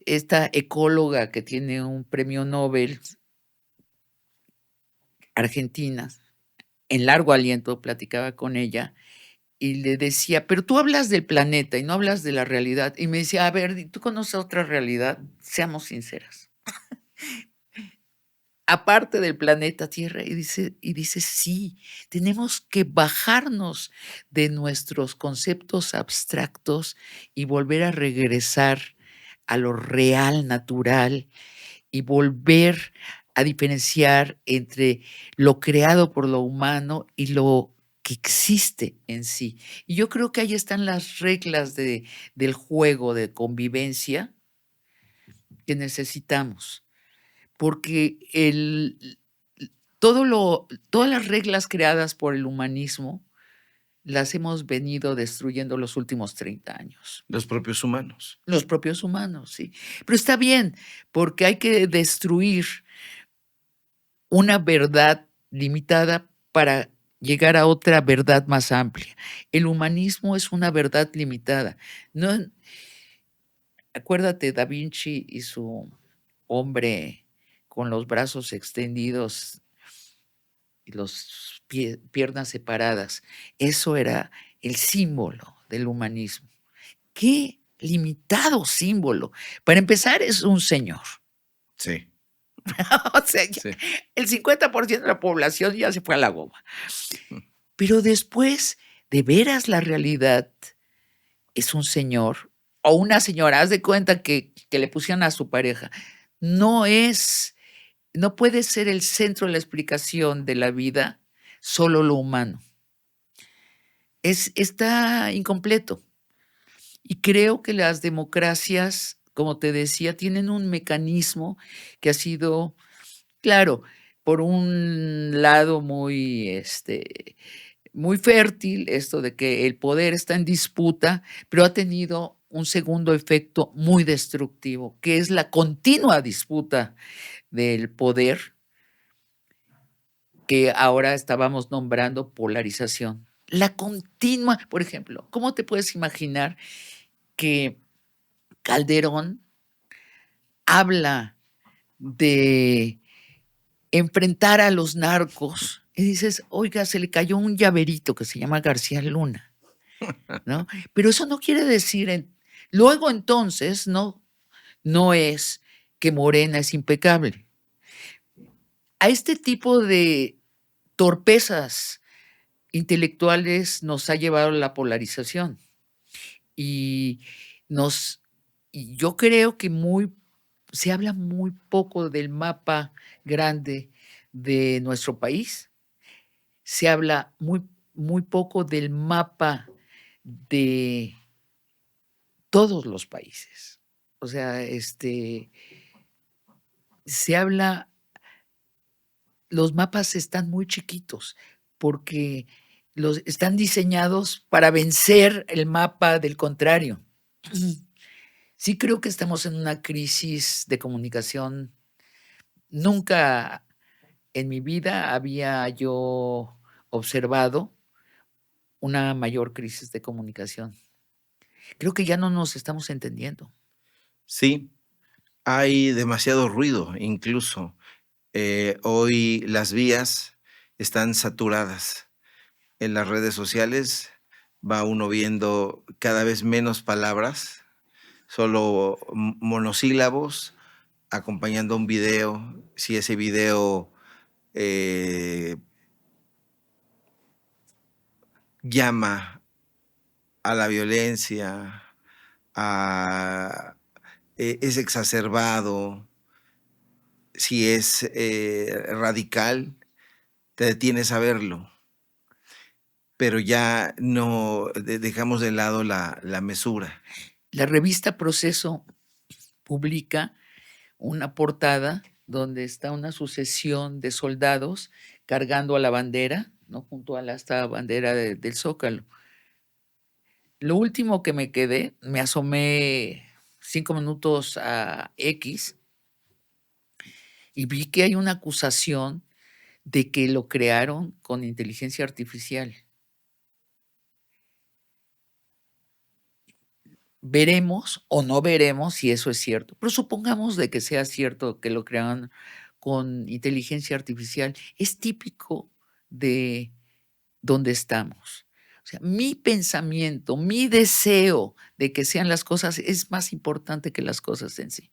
Esta ecóloga que tiene un premio Nobel, argentina, en largo aliento, platicaba con ella y le decía, pero tú hablas del planeta y no hablas de la realidad. Y me decía, a ver, ¿tú conoces otra realidad? Seamos sinceras. Aparte del planeta Tierra, y dice, sí, tenemos que bajarnos de nuestros conceptos abstractos y volver a regresar a lo real, natural, y volver a diferenciar entre lo creado por lo humano y lo que existe en sí. Y yo creo que ahí están las reglas del juego de convivencia que necesitamos, porque todas las reglas creadas por el humanismo las hemos venido destruyendo los últimos 30 años. Los propios humanos. Los propios humanos, sí. Pero está bien, porque hay que destruir una verdad limitada para llegar a otra verdad más amplia. El humanismo es una verdad limitada. No, acuérdate, Da Vinci y su hombre con los brazos extendidos y las piernas separadas. Eso era el símbolo del humanismo. ¡Qué limitado símbolo! Para empezar, es un señor. Sí. O sea, Sí. el 50% de la población ya se fue a la goma. Pero después, de veras, la realidad es un señor o una señora. Haz de cuenta que le pusieron a su pareja. No puede ser el centro de la explicación de la vida solo lo humano. Está incompleto. Y creo que las democracias, como te decía, tienen un mecanismo que ha sido, claro, por un lado muy fértil, esto de que el poder está en disputa, pero ha tenido un segundo efecto muy destructivo, que es la continua disputa del poder, que ahora estábamos nombrando polarización. La continua, por ejemplo, ¿cómo te puedes imaginar que Calderón habla de enfrentar a los narcos y dices, oiga, se le cayó un llaverito que se llama García Luna, ¿no? Pero eso no quiere decir, luego entonces, no es que Morena es impecable. A este tipo de torpezas intelectuales nos ha llevado la polarización y nos y yo creo que se habla muy poco del mapa grande de nuestro país. Se habla muy poco del mapa de todos los países. O sea, se habla los mapas están muy chiquitos porque están diseñados para vencer el mapa del contrario. Sí creo que estamos en una crisis de comunicación. Nunca en mi vida había yo observado una mayor crisis de comunicación. Creo que ya no nos estamos entendiendo. Sí, hay demasiado ruido incluso. Hoy las vías están saturadas. En las redes sociales va uno viendo cada vez menos palabras, solo monosílabos, acompañando un video. Si ese video llama a la violencia, es exacerbado, si es radical, te detienes a verlo, pero ya no dejamos de lado la mesura. La revista Proceso publica una portada donde está una sucesión de soldados cargando a la bandera, ¿no? Junto a esta bandera del Zócalo. Lo último que me quedé, me asomé 5 minutos a X y vi que hay una acusación de que lo crearon con inteligencia artificial. Veremos o no veremos si eso es cierto, pero supongamos de que sea cierto que lo crearon con inteligencia artificial. Es típico de donde estamos. O sea, mi pensamiento, mi deseo de que sean las cosas es más importante que las cosas en sí.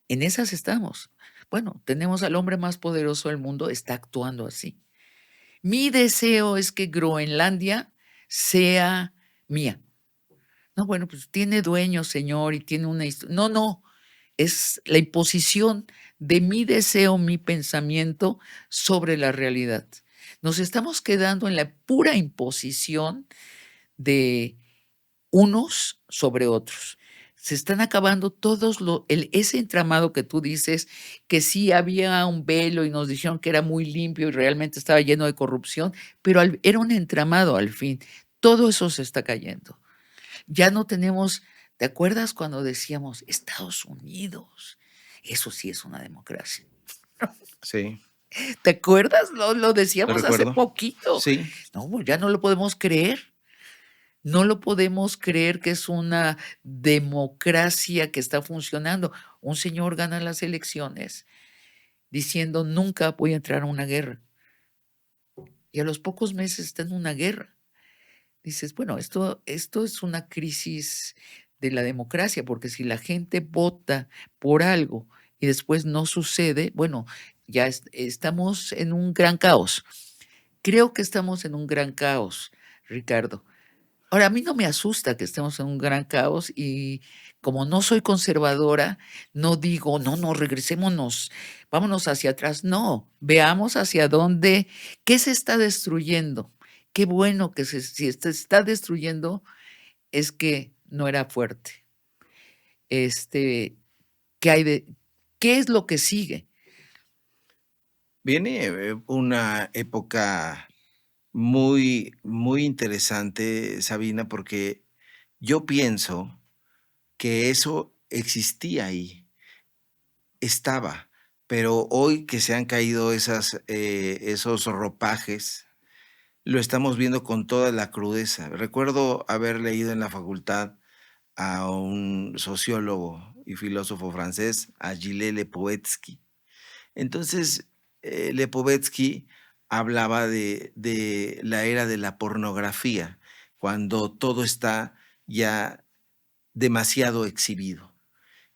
En esas estamos. Bueno, tenemos al hombre más poderoso del mundo, está actuando así. Mi deseo es que Groenlandia sea mía. No, bueno, pues tiene dueño, señor, y tiene una historia. No, es la imposición de mi deseo, mi pensamiento sobre la realidad. Nos estamos quedando en la pura imposición de unos sobre otros. Se están acabando todos ese entramado que tú dices, que sí había un velo y nos dijeron que era muy limpio y realmente estaba lleno de corrupción, pero era un entramado al fin. Todo eso se está cayendo. Ya no tenemos, ¿te acuerdas cuando decíamos Estados Unidos? Eso sí es una democracia. Sí. ¿Te acuerdas? Lo Lo decíamos hace recuerdo. poquito. Sí. No, pues ya no lo podemos creer. No lo podemos creer que es una democracia que está funcionando. Un señor gana las elecciones diciendo nunca voy a entrar a una guerra. Y a los pocos meses está en una guerra. Dices, bueno, esto es una crisis de la democracia, porque si la gente vota por algo y después no sucede, bueno, ya estamos en un gran caos. Creo que estamos en un gran caos, Ricardo. Ahora, a mí no me asusta que estemos en un gran caos y como no soy conservadora, no digo, no, regresémonos, vámonos hacia atrás. No, veamos hacia dónde, qué se está destruyendo. Qué bueno que si se está destruyendo es que no era fuerte. ¿Qué es lo que sigue? Viene una época muy, muy interesante, Sabina, porque yo pienso que eso existía ahí, estaba, pero hoy que se han caído esos ropajes, lo estamos viendo con toda la crudeza. Recuerdo haber leído en la facultad a un sociólogo y filósofo francés, a Gilles Lipovetsky. Entonces, Lipovetsky hablaba de la era de la pornografía, cuando todo está ya demasiado exhibido.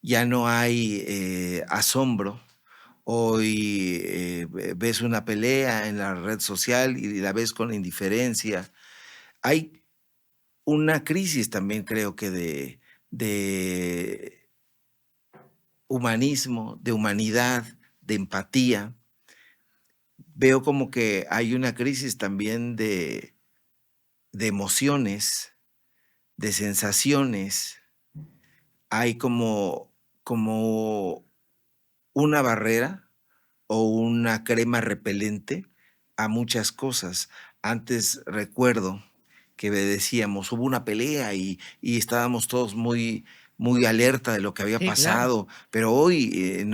Ya no hay asombro. Hoy ves una pelea en la red social y la ves con indiferencia. Hay una crisis también, creo que de humanismo, de humanidad, de empatía. Veo como que hay una crisis también de emociones, de sensaciones. Hay como una barrera o una crema repelente a muchas cosas. Antes recuerdo que decíamos, hubo una pelea y estábamos todos muy alerta de lo que había Sí, claro. pasado, pero hoy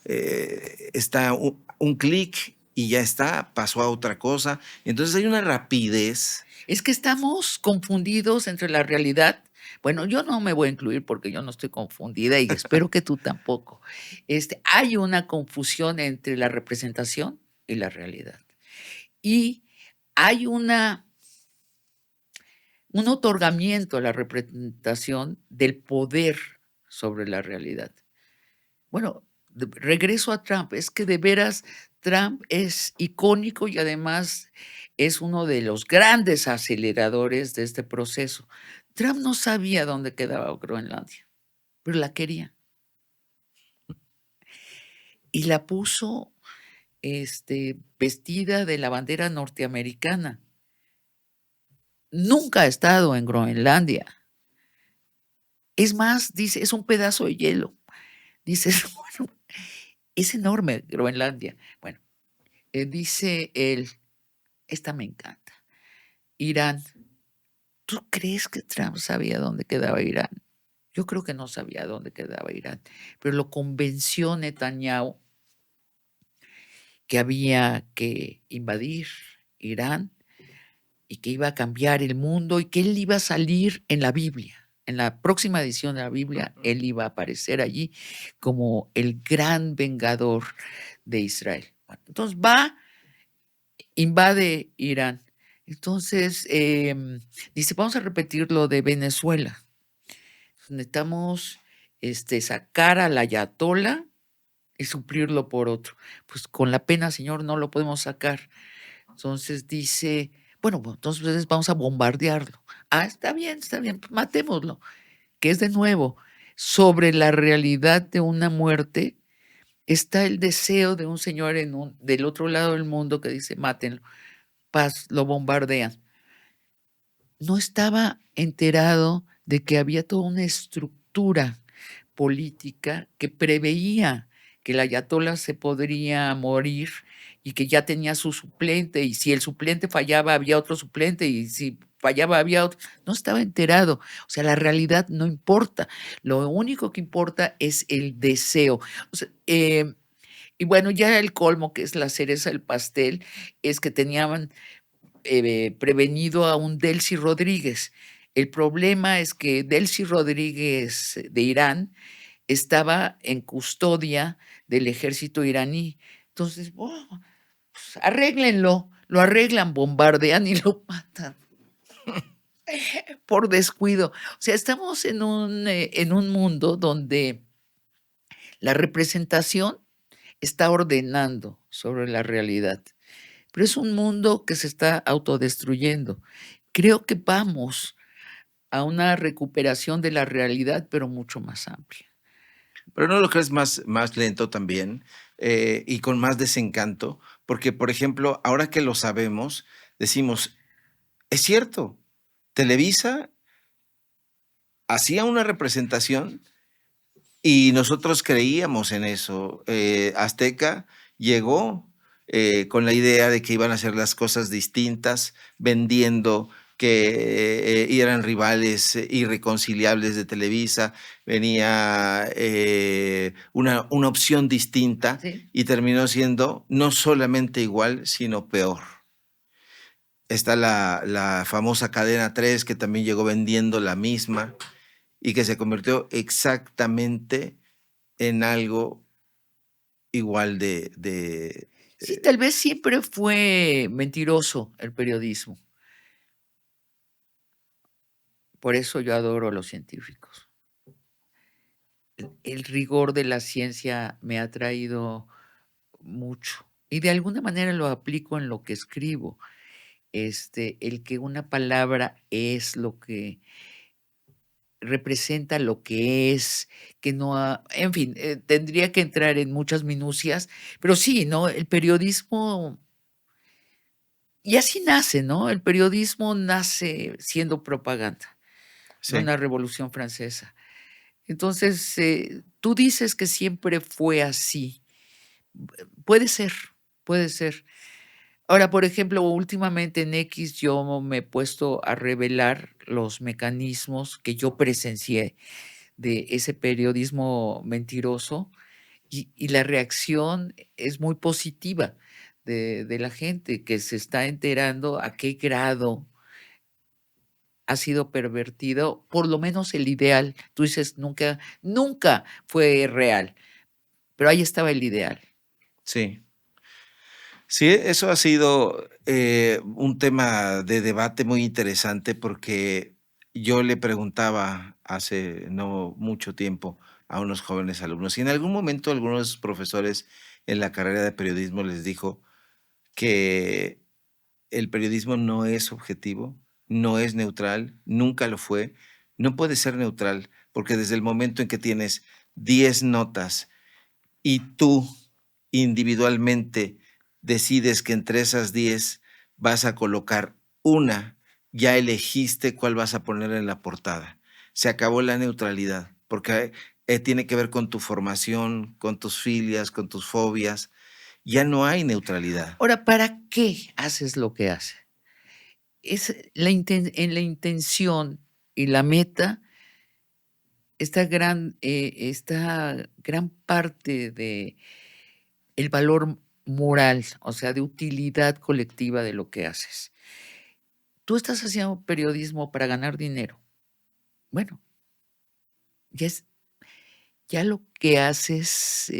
está un clic y ya está, pasó a otra cosa. Entonces hay una rapidez. Es que estamos confundidos entre la realidad. Bueno, yo no me voy a incluir porque yo no estoy confundida y espero que tú tampoco. Hay una confusión entre la representación y la realidad. Y hay un otorgamiento a la representación del poder sobre la realidad. Bueno, regreso a Trump. Es que de veras Trump es icónico y además es uno de los grandes aceleradores de este proceso. Trump no sabía dónde quedaba Groenlandia, pero la quería. Y la puso vestida de la bandera norteamericana. Nunca ha estado en Groenlandia. Es más, dice, es un pedazo de hielo. Dice, bueno, es enorme Groenlandia. Bueno, dice él, esta me encanta. Irán. ¿Tú crees que Trump sabía dónde quedaba Irán? Yo creo que no sabía dónde quedaba Irán, pero lo convenció Netanyahu que había que invadir Irán y que iba a cambiar el mundo y que él iba a salir en la Biblia. En la próxima edición de la Biblia, él iba a aparecer allí como el gran vengador de Israel. Bueno, entonces va, invade Irán. Entonces, dice, vamos a repetir lo de Venezuela. Necesitamos sacar al ayatolá y suplirlo por otro. Pues con la pena, señor, no lo podemos sacar. Entonces dice, bueno, entonces vamos a bombardearlo. Ah, está bien, pues matémoslo. Que es de nuevo, sobre la realidad de una muerte, está el deseo de un señor del otro lado del mundo que dice, mátenlo. Paz, lo bombardean. No estaba enterado de que había toda una estructura política que preveía que el ayatolá se podría morir y que ya tenía su suplente, y si el suplente fallaba había otro suplente, y si fallaba había otro. No estaba enterado. O sea, la realidad no importa. Lo único que importa es el deseo. O sea, y bueno, ya el colmo, que es la cereza del pastel, es que tenían prevenido a un Delcy Rodríguez. El problema es que Delcy Rodríguez de Irán estaba en custodia del ejército iraní. Entonces, pues arréglenlo, lo arreglan, bombardean y lo matan por descuido. O sea, estamos en un mundo donde la representación está ordenando sobre la realidad, pero es un mundo que se está autodestruyendo. Creo que vamos a una recuperación de la realidad, pero mucho más amplia. Pero ¿no lo crees más lento también y con más desencanto? Porque, por ejemplo, ahora que lo sabemos, decimos, es cierto, Televisa hacía una representación y nosotros creíamos en eso. Azteca llegó con la idea de que iban a hacer las cosas distintas, vendiendo que eran rivales irreconciliables de Televisa, venía una opción distinta, Sí. y terminó siendo no solamente igual, sino peor. Está la famosa Cadena 3, que también llegó vendiendo la misma, y que se convirtió exactamente en algo igual Sí, tal vez siempre fue mentiroso el periodismo. Por eso yo adoro a los científicos. El rigor de la ciencia me ha traído mucho y de alguna manera lo aplico en lo que escribo. El que una palabra es lo que representa lo que es, que no en fin, tendría que entrar en muchas minucias, pero sí, ¿no? El periodismo, y así nace, ¿no? El periodismo nace siendo propaganda de Sí, una revolución francesa. Entonces, tú dices que siempre fue así. Puede ser, puede ser. Ahora, por ejemplo, últimamente en X yo me he puesto a revelar los mecanismos que yo presencié de ese periodismo mentiroso y la reacción es muy positiva de la gente que se está enterando a qué grado ha sido pervertido, por lo menos el ideal. Tú dices, nunca fue real, pero ahí estaba el ideal. sí. Sí, eso ha sido un tema de debate muy interesante porque yo le preguntaba hace no mucho tiempo a unos jóvenes alumnos y en algún momento algunos profesores en la carrera de periodismo les dijo que el periodismo no es objetivo, no es neutral, nunca lo fue, no puede ser neutral porque desde el momento en que tienes 10 notas y tú individualmente decides que entre esas 10 vas a colocar una, ya elegiste cuál vas a poner en la portada. Se acabó la neutralidad, porque tiene que ver con tu formación, con tus filias, con tus fobias. Ya no hay neutralidad. Ahora, ¿para qué haces lo que haces? Es en la intención y la meta esta gran parte de el valor moral, o sea, de utilidad colectiva de lo que haces. Tú estás haciendo periodismo para ganar dinero. Bueno, ya es ya lo que haces,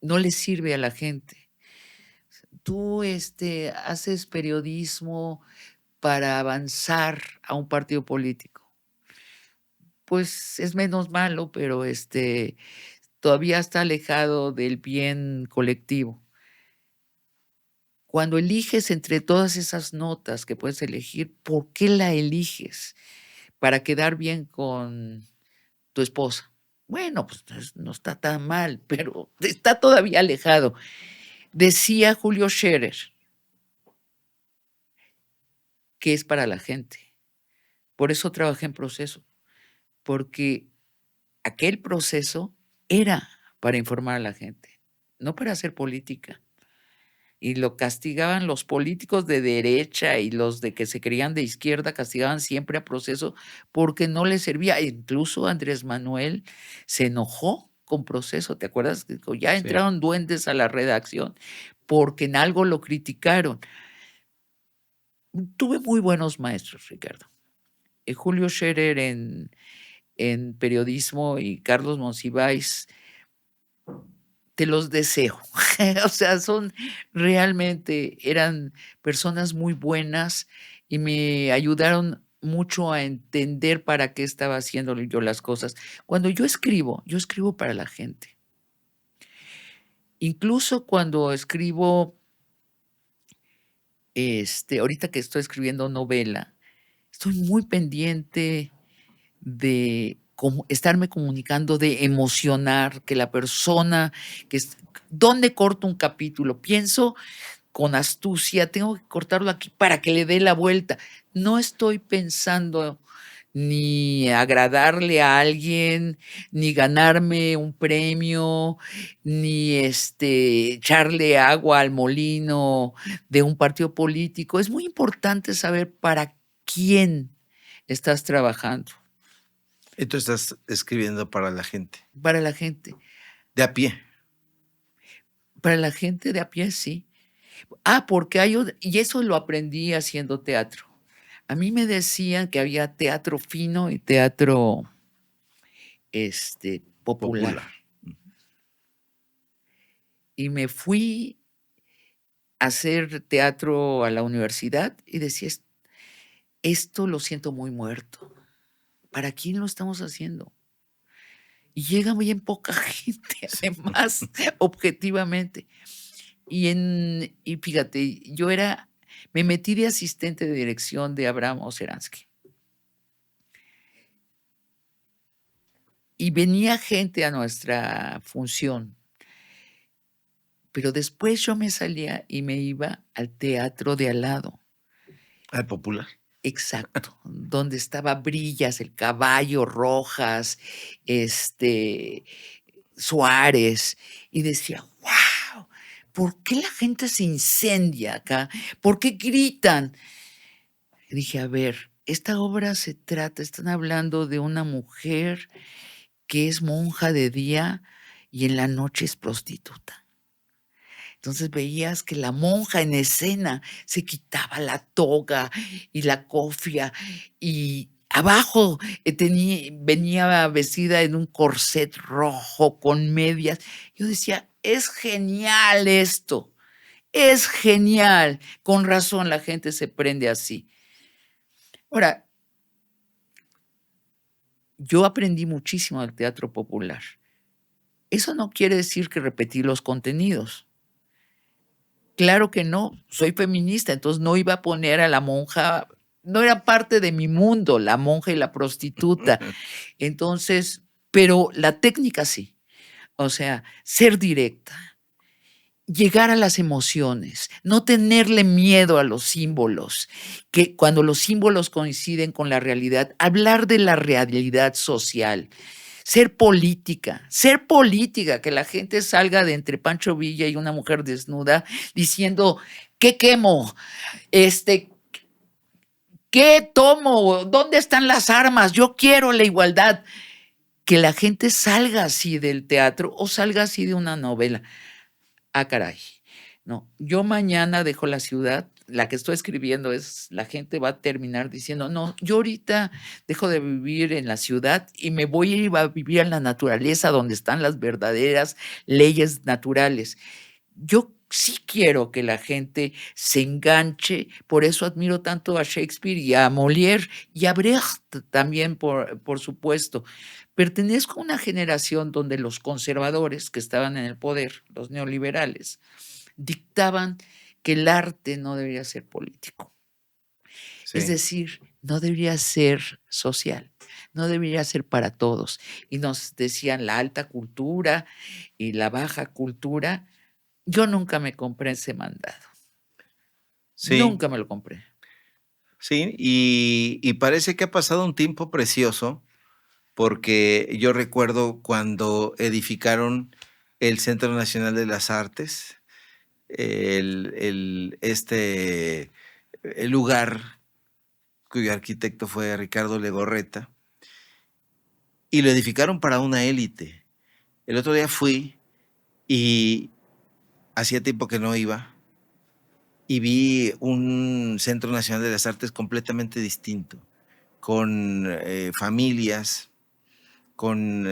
no le sirve a la gente. Tú, haces periodismo para avanzar a un partido político. Pues es menos malo, pero, todavía está alejado del bien colectivo. Cuando eliges entre todas esas notas que puedes elegir, ¿por qué la eliges? ¿Para quedar bien con tu esposa? Bueno, pues no está tan mal, pero está todavía alejado. Decía Julio Scherer que es para la gente. Por eso trabajé en Proceso, porque aquel proceso era para informar a la gente, no para hacer política. Y lo castigaban los políticos de derecha y los de que se creían de izquierda, castigaban siempre a Proceso porque no les servía. Incluso Andrés Manuel se enojó con Proceso, ¿te acuerdas? Dijo: "Ya Sí. entraron duendes a la redacción", porque en algo lo criticaron. Tuve muy buenos maestros, Ricardo. Julio Scherer en periodismo y Carlos Monsiváis, te los deseo. O sea, eran personas muy buenas y me ayudaron mucho a entender para qué estaba haciendo yo las cosas. Cuando yo escribo para la gente. Incluso cuando escribo, ahorita que estoy escribiendo novela, estoy muy pendiente de estarme comunicando, de emocionar, que la persona ¿dónde corto un capítulo? Pienso con astucia, tengo que cortarlo aquí para que le dé la vuelta. No estoy pensando ni agradarle a alguien, ni ganarme un premio, ni echarle agua al molino de un partido político. Es muy importante saber para quién estás trabajando. Y tú estás escribiendo para la gente, Para la gente, de a pie. para la gente de a pie, sí. Porque y eso lo aprendí haciendo teatro. A mí me decían que había teatro fino y teatro popular. Popular. Y me fui a hacer teatro a la universidad y decía, esto lo siento muy muerto. ¿Para quién lo estamos haciendo? Y llega bien poca gente, Sí. además, objetivamente. Y fíjate, me metí de asistente de dirección de Abraham Oceransky. Y venía gente a nuestra función, pero después yo me salía y me iba al teatro de al lado. Al popular. Exacto, donde estaba Brillas, El Caballo, Rojas, Suárez, y decía, wow, ¿por qué la gente se incendia acá? ¿Por qué gritan? Y dije, a ver, esta obra están hablando de una mujer que es monja de día y en la noche es prostituta. Entonces veías que la monja en escena se quitaba la toga y la cofia y abajo venía vestida en un corset rojo con medias. Yo decía, es genial esto, es genial. Con razón la gente se prende así. Ahora, yo aprendí muchísimo del teatro popular. Eso no quiere decir que repetí los contenidos. Claro que no, soy feminista, entonces no iba a poner a la monja, no era parte de mi mundo, la monja y la prostituta. Entonces, pero la técnica sí, o sea, ser directa, llegar a las emociones, no tenerle miedo a los símbolos, que cuando los símbolos coinciden con la realidad, hablar de la realidad social. Ser política, que la gente salga de entre Pancho Villa y una mujer desnuda diciendo, ¿qué quemo? ¿Qué tomo? ¿Dónde están las armas? Yo quiero la igualdad. Que la gente salga así del teatro o salga así de una novela. Ah, caray. No, yo mañana dejo la ciudad, la que estoy escribiendo la gente va a terminar diciendo, no, yo ahorita dejo de vivir en la ciudad y me voy a ir a vivir en la naturaleza donde están las verdaderas leyes naturales. Yo sí quiero que la gente se enganche, por eso admiro tanto a Shakespeare y a Molière y a Brecht también, por supuesto. Pertenezco a una generación donde los conservadores que estaban en el poder, los neoliberales, dictaban que el arte no debería ser político. Sí. Es decir, no debería ser social, no debería ser para todos. Y nos decían la alta cultura y la baja cultura. Yo nunca me compré ese mandado. Sí. Nunca me lo compré. Sí, y parece que ha pasado un tiempo precioso, porque yo recuerdo cuando edificaron el Centro Nacional de las Artes, el lugar cuyo arquitecto fue Ricardo Legorreta, y lo edificaron para una élite. El otro día fui y hacía tiempo que no iba, y vi un Centro Nacional de las Artes completamente distinto, con familias, con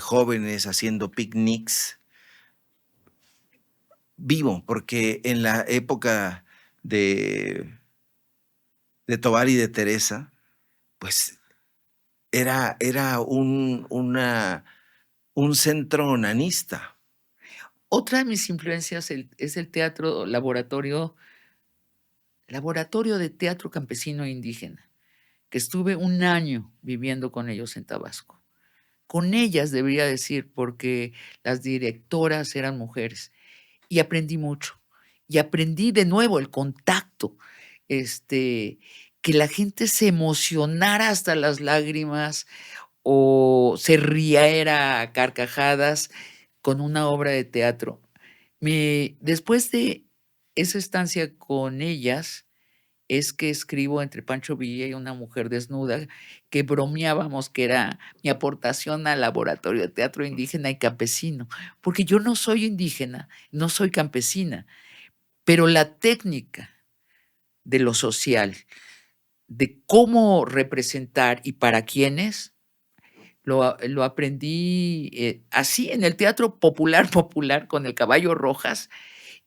jóvenes haciendo picnics. Vivo, porque en la época de Tovar y de Teresa, pues era un centro onanista. Otra de mis influencias es el teatro laboratorio de teatro campesino e indígena, que estuve un año viviendo con ellos en Tabasco. Con ellas debería decir, porque las directoras eran mujeres y aprendí mucho. Y aprendí de nuevo el contacto, que la gente se emocionara hasta las lágrimas o se riera a carcajadas con una obra de teatro. Después de esa estancia con ellas, es que escribo Entre Pancho Villa y una mujer desnuda, que bromeábamos que era mi aportación al laboratorio de teatro indígena y campesino, porque yo no soy indígena, no soy campesina, pero la técnica de lo social, de cómo representar y para quiénes, lo aprendí, así en el teatro popular, popular, con el Caballo Rojas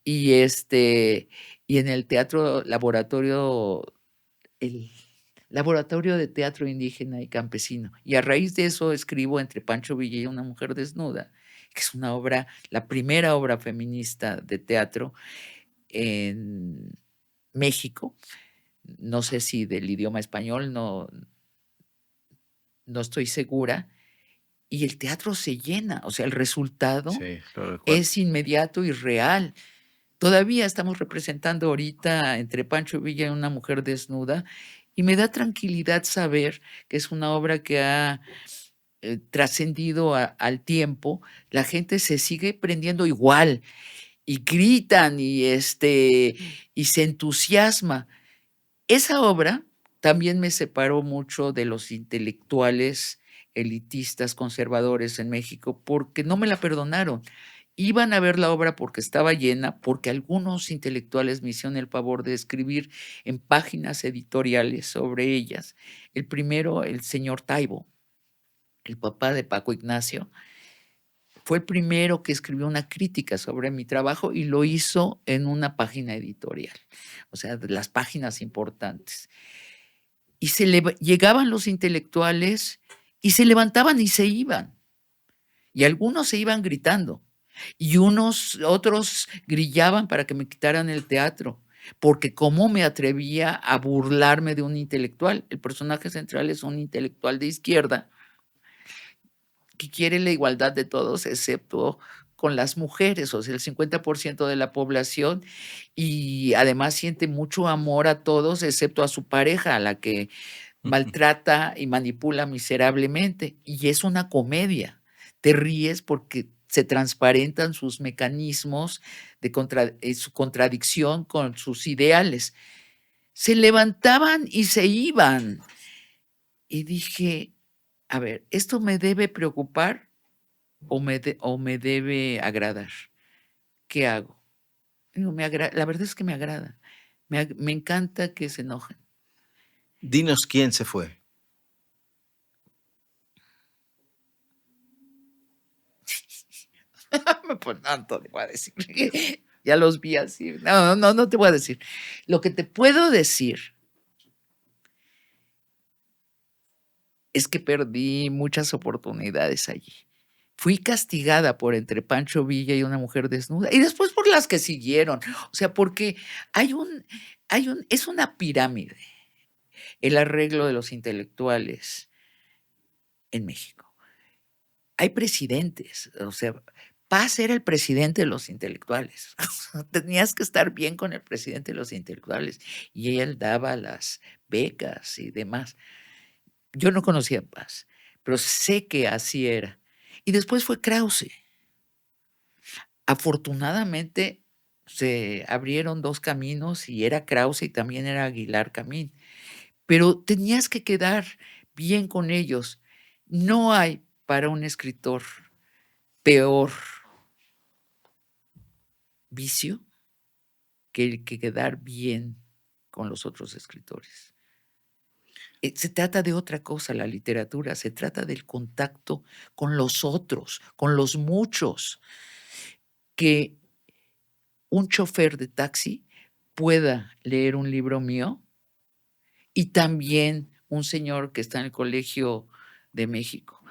y, y en el teatro laboratorio, el Laboratorio de Teatro Indígena y Campesino. Y a raíz de eso escribo Entre Pancho Villa y una mujer desnuda, que es una obra, la primera obra feminista de teatro en México. No sé si del idioma español, no estoy segura. Y el teatro se llena, o sea, el resultado Sí, lo recuerdo. es inmediato y real. Todavía estamos representando ahorita Entre Pancho Villa y una mujer desnuda, y me da tranquilidad saber que es una obra que ha, trascendido al tiempo. La gente se sigue prendiendo igual, y gritan, y se entusiasma. Esa obra también me separó mucho de los intelectuales elitistas, conservadores en México, porque no me la perdonaron. Iban a ver la obra porque estaba llena, porque algunos intelectuales me hicieron el favor de escribir en páginas editoriales sobre ellas. El primero, el señor Taibo, el papá de Paco Ignacio, fue el primero que escribió una crítica sobre mi trabajo y lo hizo en una página editorial, o sea, de las páginas importantes. Y llegaban los intelectuales y se levantaban y se iban. Y algunos se iban gritando. Y otros grillaban para que me quitaran el teatro. Porque cómo me atrevía a burlarme de un intelectual. El personaje central es un intelectual de izquierda que quiere la igualdad de todos, excepto con las mujeres, o sea, el 50% de la población, y además siente mucho amor a todos, excepto a su pareja, a la que maltrata y manipula miserablemente. Y es una comedia. Te ríes porque se transparentan sus mecanismos su contradicción con sus ideales. Se levantaban y se iban. Y dije, a ver, ¿esto me debe preocupar o me debe agradar? ¿Qué hago? Digo, la verdad es que me agrada. Me encanta que se enojen. Dinos quién se fue. Pues no te voy a decir. Ya los vi así. No te voy a decir. Lo que te puedo decir es que perdí muchas oportunidades allí. Fui castigada por Entre Pancho Villa y una mujer desnuda, y después por las que siguieron. O sea, porque es una pirámide el arreglo de los intelectuales en México. Hay presidentes, o sea, Paz era el presidente de los intelectuales. Tenías que estar bien con el presidente de los intelectuales, y él daba las becas y demás. Yo no conocía a Paz, pero sé que así era. Y después fue Krause. Afortunadamente se abrieron 2 caminos y era Krause y también era Aguilar Camín, pero tenías que quedar bien con ellos. No hay para un escritor peor vicio que el que quedar bien con los otros escritores. Se trata de otra cosa la literatura, se trata del contacto con los otros, con los muchos, que un chofer de taxi pueda leer un libro mío y también un señor que está en el Colegio de México.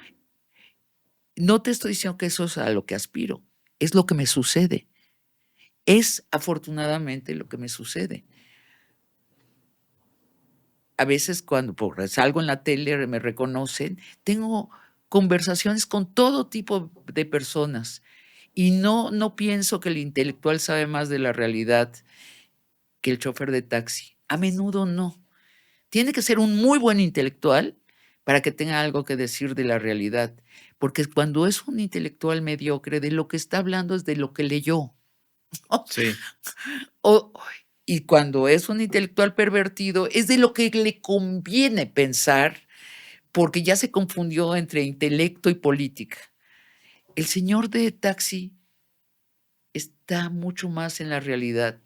No te estoy diciendo que eso es a lo que aspiro, es lo que me sucede. Es afortunadamente lo que me sucede. A veces cuando salgo en la tele, me reconocen, tengo conversaciones con todo tipo de personas y no pienso que el intelectual sabe más de la realidad que el chofer de taxi. A menudo no. Tiene que ser un muy buen intelectual para que tenga algo que decir de la realidad, porque cuando es un intelectual mediocre, de lo que está hablando es de lo que leyó. Sí. O y cuando es un intelectual pervertido, es de lo que le conviene pensar, porque ya se confundió entre intelecto y política. El señor de taxi está mucho más en la realidad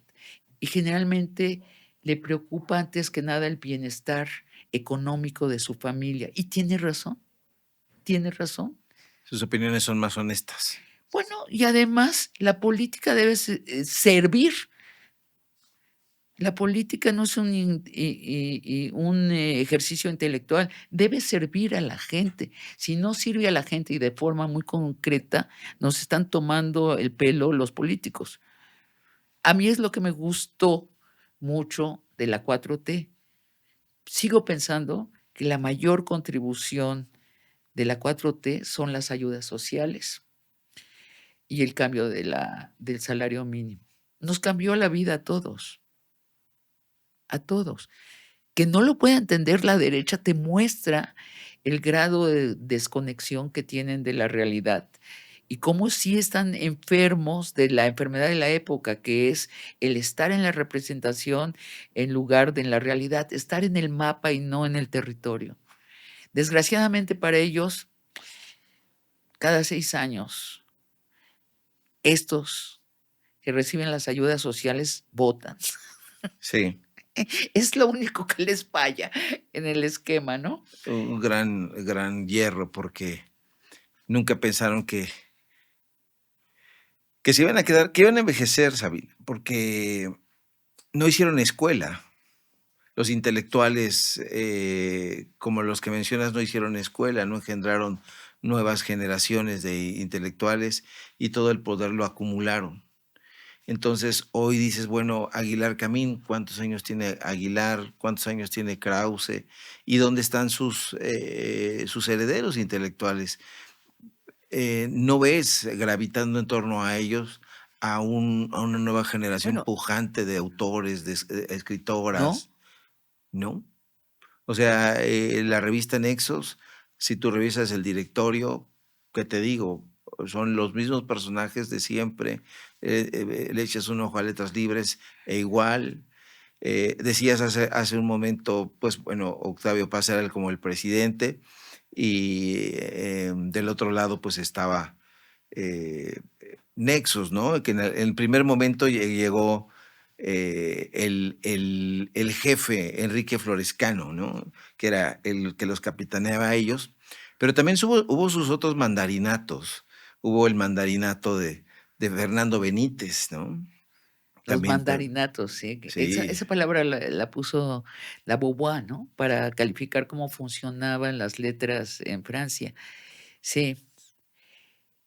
y generalmente le preocupa antes que nada el bienestar económico de su familia. Y tiene razón, tiene razón. Sus opiniones son más honestas. Bueno, y además la política debe servir. La política no es un ejercicio intelectual, debe servir a la gente. Si no sirve a la gente y de forma muy concreta, nos están tomando el pelo los políticos. A mí es lo que me gustó mucho de la 4T. Sigo pensando que la mayor contribución de la 4T son las ayudas sociales y el cambio del salario mínimo. Nos cambió la vida a todos, a todos. Que no lo pueda entender la derecha te muestra el grado de desconexión que tienen de la realidad y cómo sí están enfermos de la enfermedad de la época, que es el estar en la representación en lugar de en la realidad, estar en el mapa y no en el territorio. Desgraciadamente para ellos, cada 6 años, estos que reciben las ayudas sociales votan. Sí, Es lo único que les falla en el esquema, ¿no? un gran hierro, porque nunca pensaron que se iban a quedar, que iban a envejecer, Sabina, porque no hicieron escuela. Los intelectuales, como los que mencionas, no hicieron escuela, no engendraron nuevas generaciones de intelectuales y todo el poder lo acumularon. Entonces, hoy dices, bueno, Aguilar Camín, ¿cuántos años tiene Aguilar? ¿Cuántos años tiene Krause? ¿Y dónde están sus herederos intelectuales? ¿No ves gravitando en torno a ellos a una nueva generación Bueno, pujante de autores, de ¿no? escritoras? ¿No? O sea, la revista Nexos, si tú revisas el directorio, ¿qué te digo? Son los mismos personajes de siempre, le echas un ojo a Letras Libres e igual. Decías hace un momento, pues bueno, Octavio Paz era como el presidente y del otro lado pues estaba Nexos, ¿no? Que en el primer momento llegó el jefe Enrique Florescano, ¿no? Que era el que los capitaneaba a ellos, pero también hubo sus otros mandarinatos. Hubo el mandarinato de Fernando Benítez, ¿no? Los También, mandarinatos, sí, esa sí, esa palabra la puso la Beauvoir, ¿no? Para calificar cómo funcionaban las letras en Francia. Sí,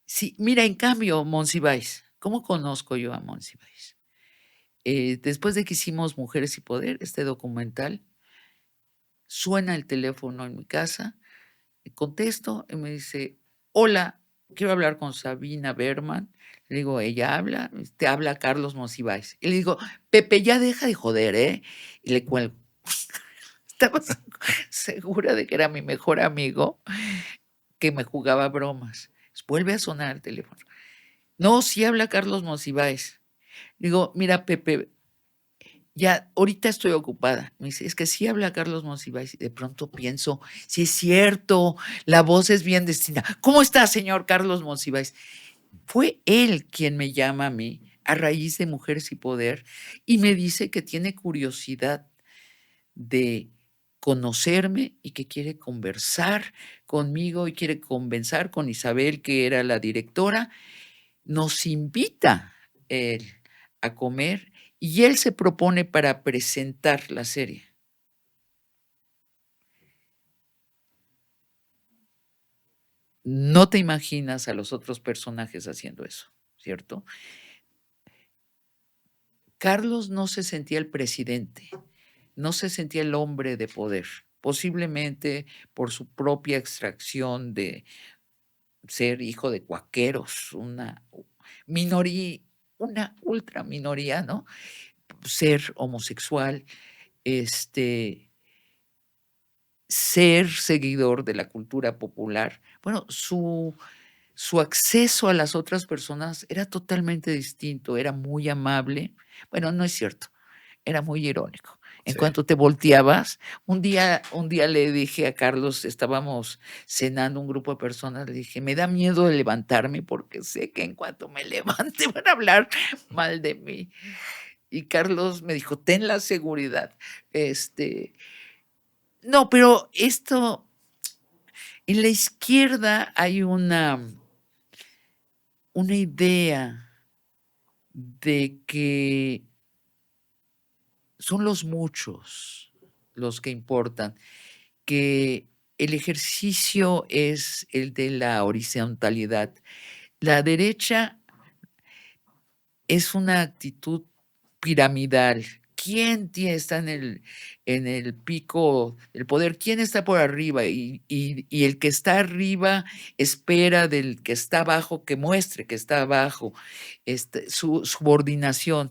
sí, mira, en cambio, Monsiváis, ¿cómo conozco yo a Monsiváis? Después de que hicimos Mujeres y Poder, este documental, suena el teléfono en mi casa, contesto y me dice: "Hola, quiero hablar con Sabina Berman". Le digo: "¿Ella habla?". Me dice: "Te habla Carlos Monsiváis". Y le digo: "Pepe, ya deja de joder, ¿eh?". Y le cuelgo. Estaba segura de que era mi mejor amigo que me jugaba bromas. Vuelve a sonar el teléfono. "No, sí habla Carlos Monsiváis". Digo: "Mira, Pepe, ya ahorita estoy ocupada". Me dice: "Es que sí habla Carlos Monsiváis". Y de pronto pienso: "Sí es cierto, la voz es bien distinta. ¿Cómo está, señor Carlos Monsiváis?". Fue él quien me llama a mí a raíz de Mujeres y Poder y me dice que tiene curiosidad de conocerme y que quiere conversar conmigo y quiere conversar con Isabel, que era la directora. Nos invita él a comer y él se propone para presentar la serie. No te imaginas a los otros personajes haciendo eso, ¿cierto? Carlos no se sentía el presidente, no se sentía el hombre de poder, posiblemente por su propia extracción de ser hijo de cuaqueros, minoría, una ultra minoría, ¿no? Ser homosexual, este, ser seguidor de la cultura popular. Bueno, su acceso a las otras personas era totalmente distinto, era muy amable. Bueno, no es cierto, era muy irónico. En sí. cuanto te volteabas, un día le dije a Carlos, estábamos cenando un grupo de personas, le dije: "Me da miedo de levantarme porque sé que en cuanto me levante van a hablar mal de mí". Y Carlos me dijo, ten la seguridad. No, pero esto, en la izquierda hay una idea de que son los muchos los que importan, que el ejercicio es el de la horizontalidad. La derecha es una actitud piramidal. ¿Quién está en el pico del poder? ¿Quién está por arriba? Y el que está arriba espera del que está abajo que muestre que está abajo, su subordinación.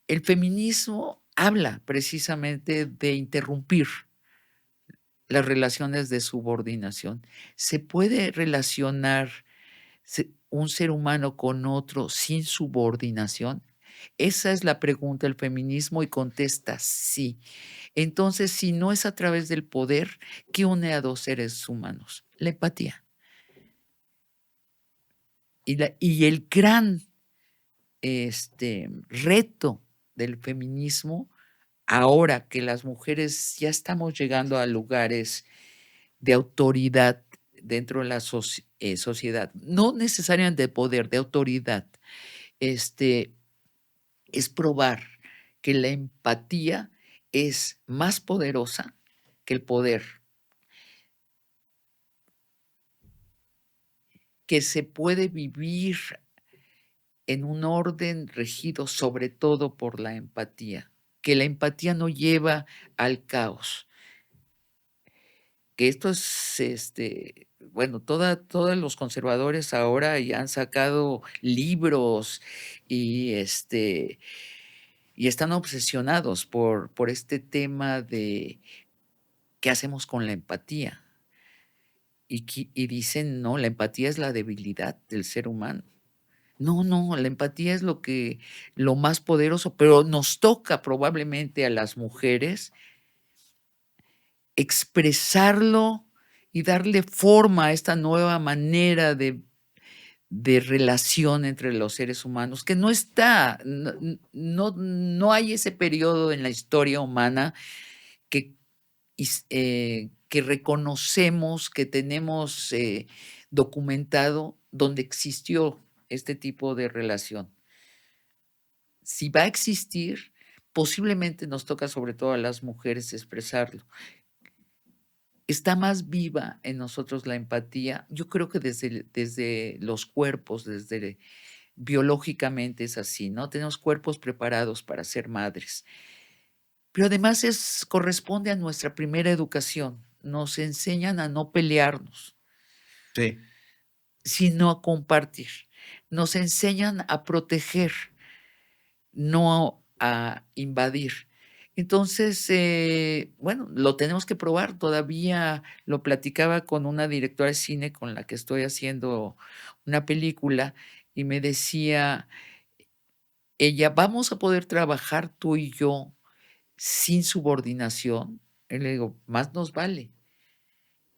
El feminismo habla precisamente de interrumpir las relaciones de subordinación. ¿Se puede relacionar un ser humano con otro sin subordinación? Esa es la pregunta del feminismo y contesta sí. Entonces, si no es a través del poder, ¿qué une a dos seres humanos? La empatía. Y el gran reto del feminismo, ahora que las mujeres ya estamos llegando a lugares de autoridad dentro de la sociedad, no necesariamente de poder, de autoridad, es probar que la empatía es más poderosa que el poder, que se puede vivir en un orden regido sobre todo por la empatía, que la empatía no lleva al caos, que esto es, bueno, todos los conservadores ahora ya han sacado libros y están obsesionados por este tema de qué hacemos con la empatía. Y dicen, no, la empatía es la debilidad del ser humano. No, la empatía es lo más poderoso, pero nos toca probablemente a las mujeres expresarlo y darle forma a esta nueva manera de relación entre los seres humanos, que no está, no hay ese periodo en la historia humana que reconocemos, que tenemos documentado, donde existió este tipo de relación. Si va a existir, posiblemente nos toca sobre todo a las mujeres expresarlo. Está más viva en nosotros la empatía. Yo creo que desde los cuerpos, desde biológicamente es así, ¿no? Tenemos cuerpos preparados para ser madres. Pero además corresponde a nuestra primera educación. Nos enseñan a no pelearnos, Sí. sino a compartir. Nos enseñan a proteger, no a invadir. Entonces, bueno, lo tenemos que probar. Todavía lo platicaba con una directora de cine con la que estoy haciendo una película y me decía ella, ¿vamos a poder trabajar tú y yo sin subordinación? Y le digo, más nos vale.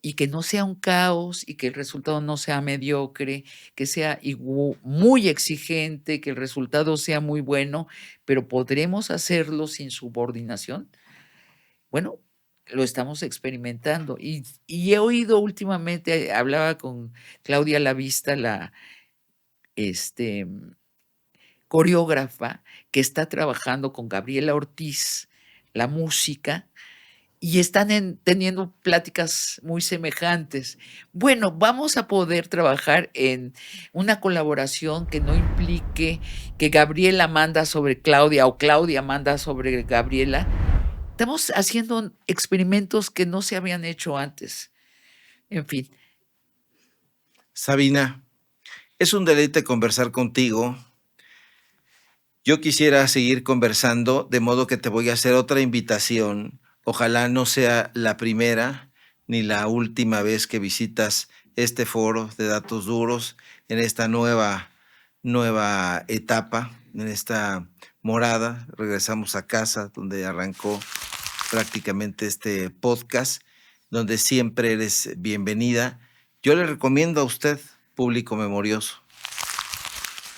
Y que no sea un caos y que el resultado no sea mediocre, que sea muy exigente, que el resultado sea muy bueno, pero ¿podremos hacerlo sin subordinación? Bueno, lo estamos experimentando. Y he oído últimamente, hablaba con Claudia Lavista, la coreógrafa, que está trabajando con Gabriela Ortiz, la música, y están teniendo pláticas muy semejantes. Bueno, vamos a poder trabajar en una colaboración que no implique que Gabriela manda sobre Claudia o Claudia manda sobre Gabriela. Estamos haciendo experimentos que no se habían hecho antes. En fin. Sabina, es un deleite conversar contigo. Yo quisiera seguir conversando, de modo que te voy a hacer otra invitación. Ojalá no sea la primera ni la última vez que visitas este foro de datos duros en esta nueva etapa, en esta morada. Regresamos a casa, donde arrancó prácticamente este podcast, donde siempre eres bienvenida. Yo le recomiendo a usted, público memorioso,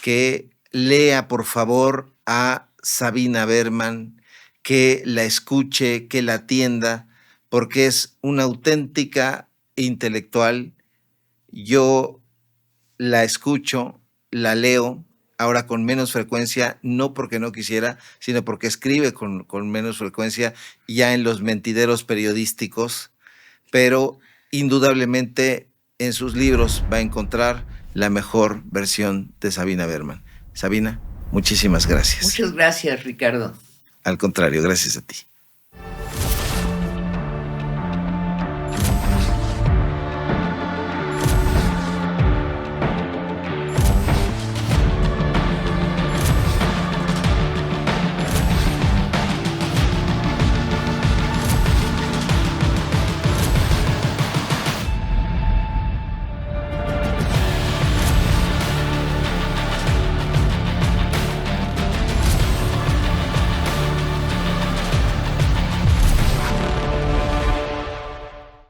que lea por favor a Sabina Berman, que la escuche, que la atienda, porque es una auténtica intelectual. Yo la escucho, la leo, ahora con menos frecuencia, no porque no quisiera, sino porque escribe con menos frecuencia ya en los mentideros periodísticos, pero indudablemente en sus libros va a encontrar la mejor versión de Sabina Berman. Sabina, muchísimas gracias. Muchas gracias, Ricardo. Al contrario, gracias a ti.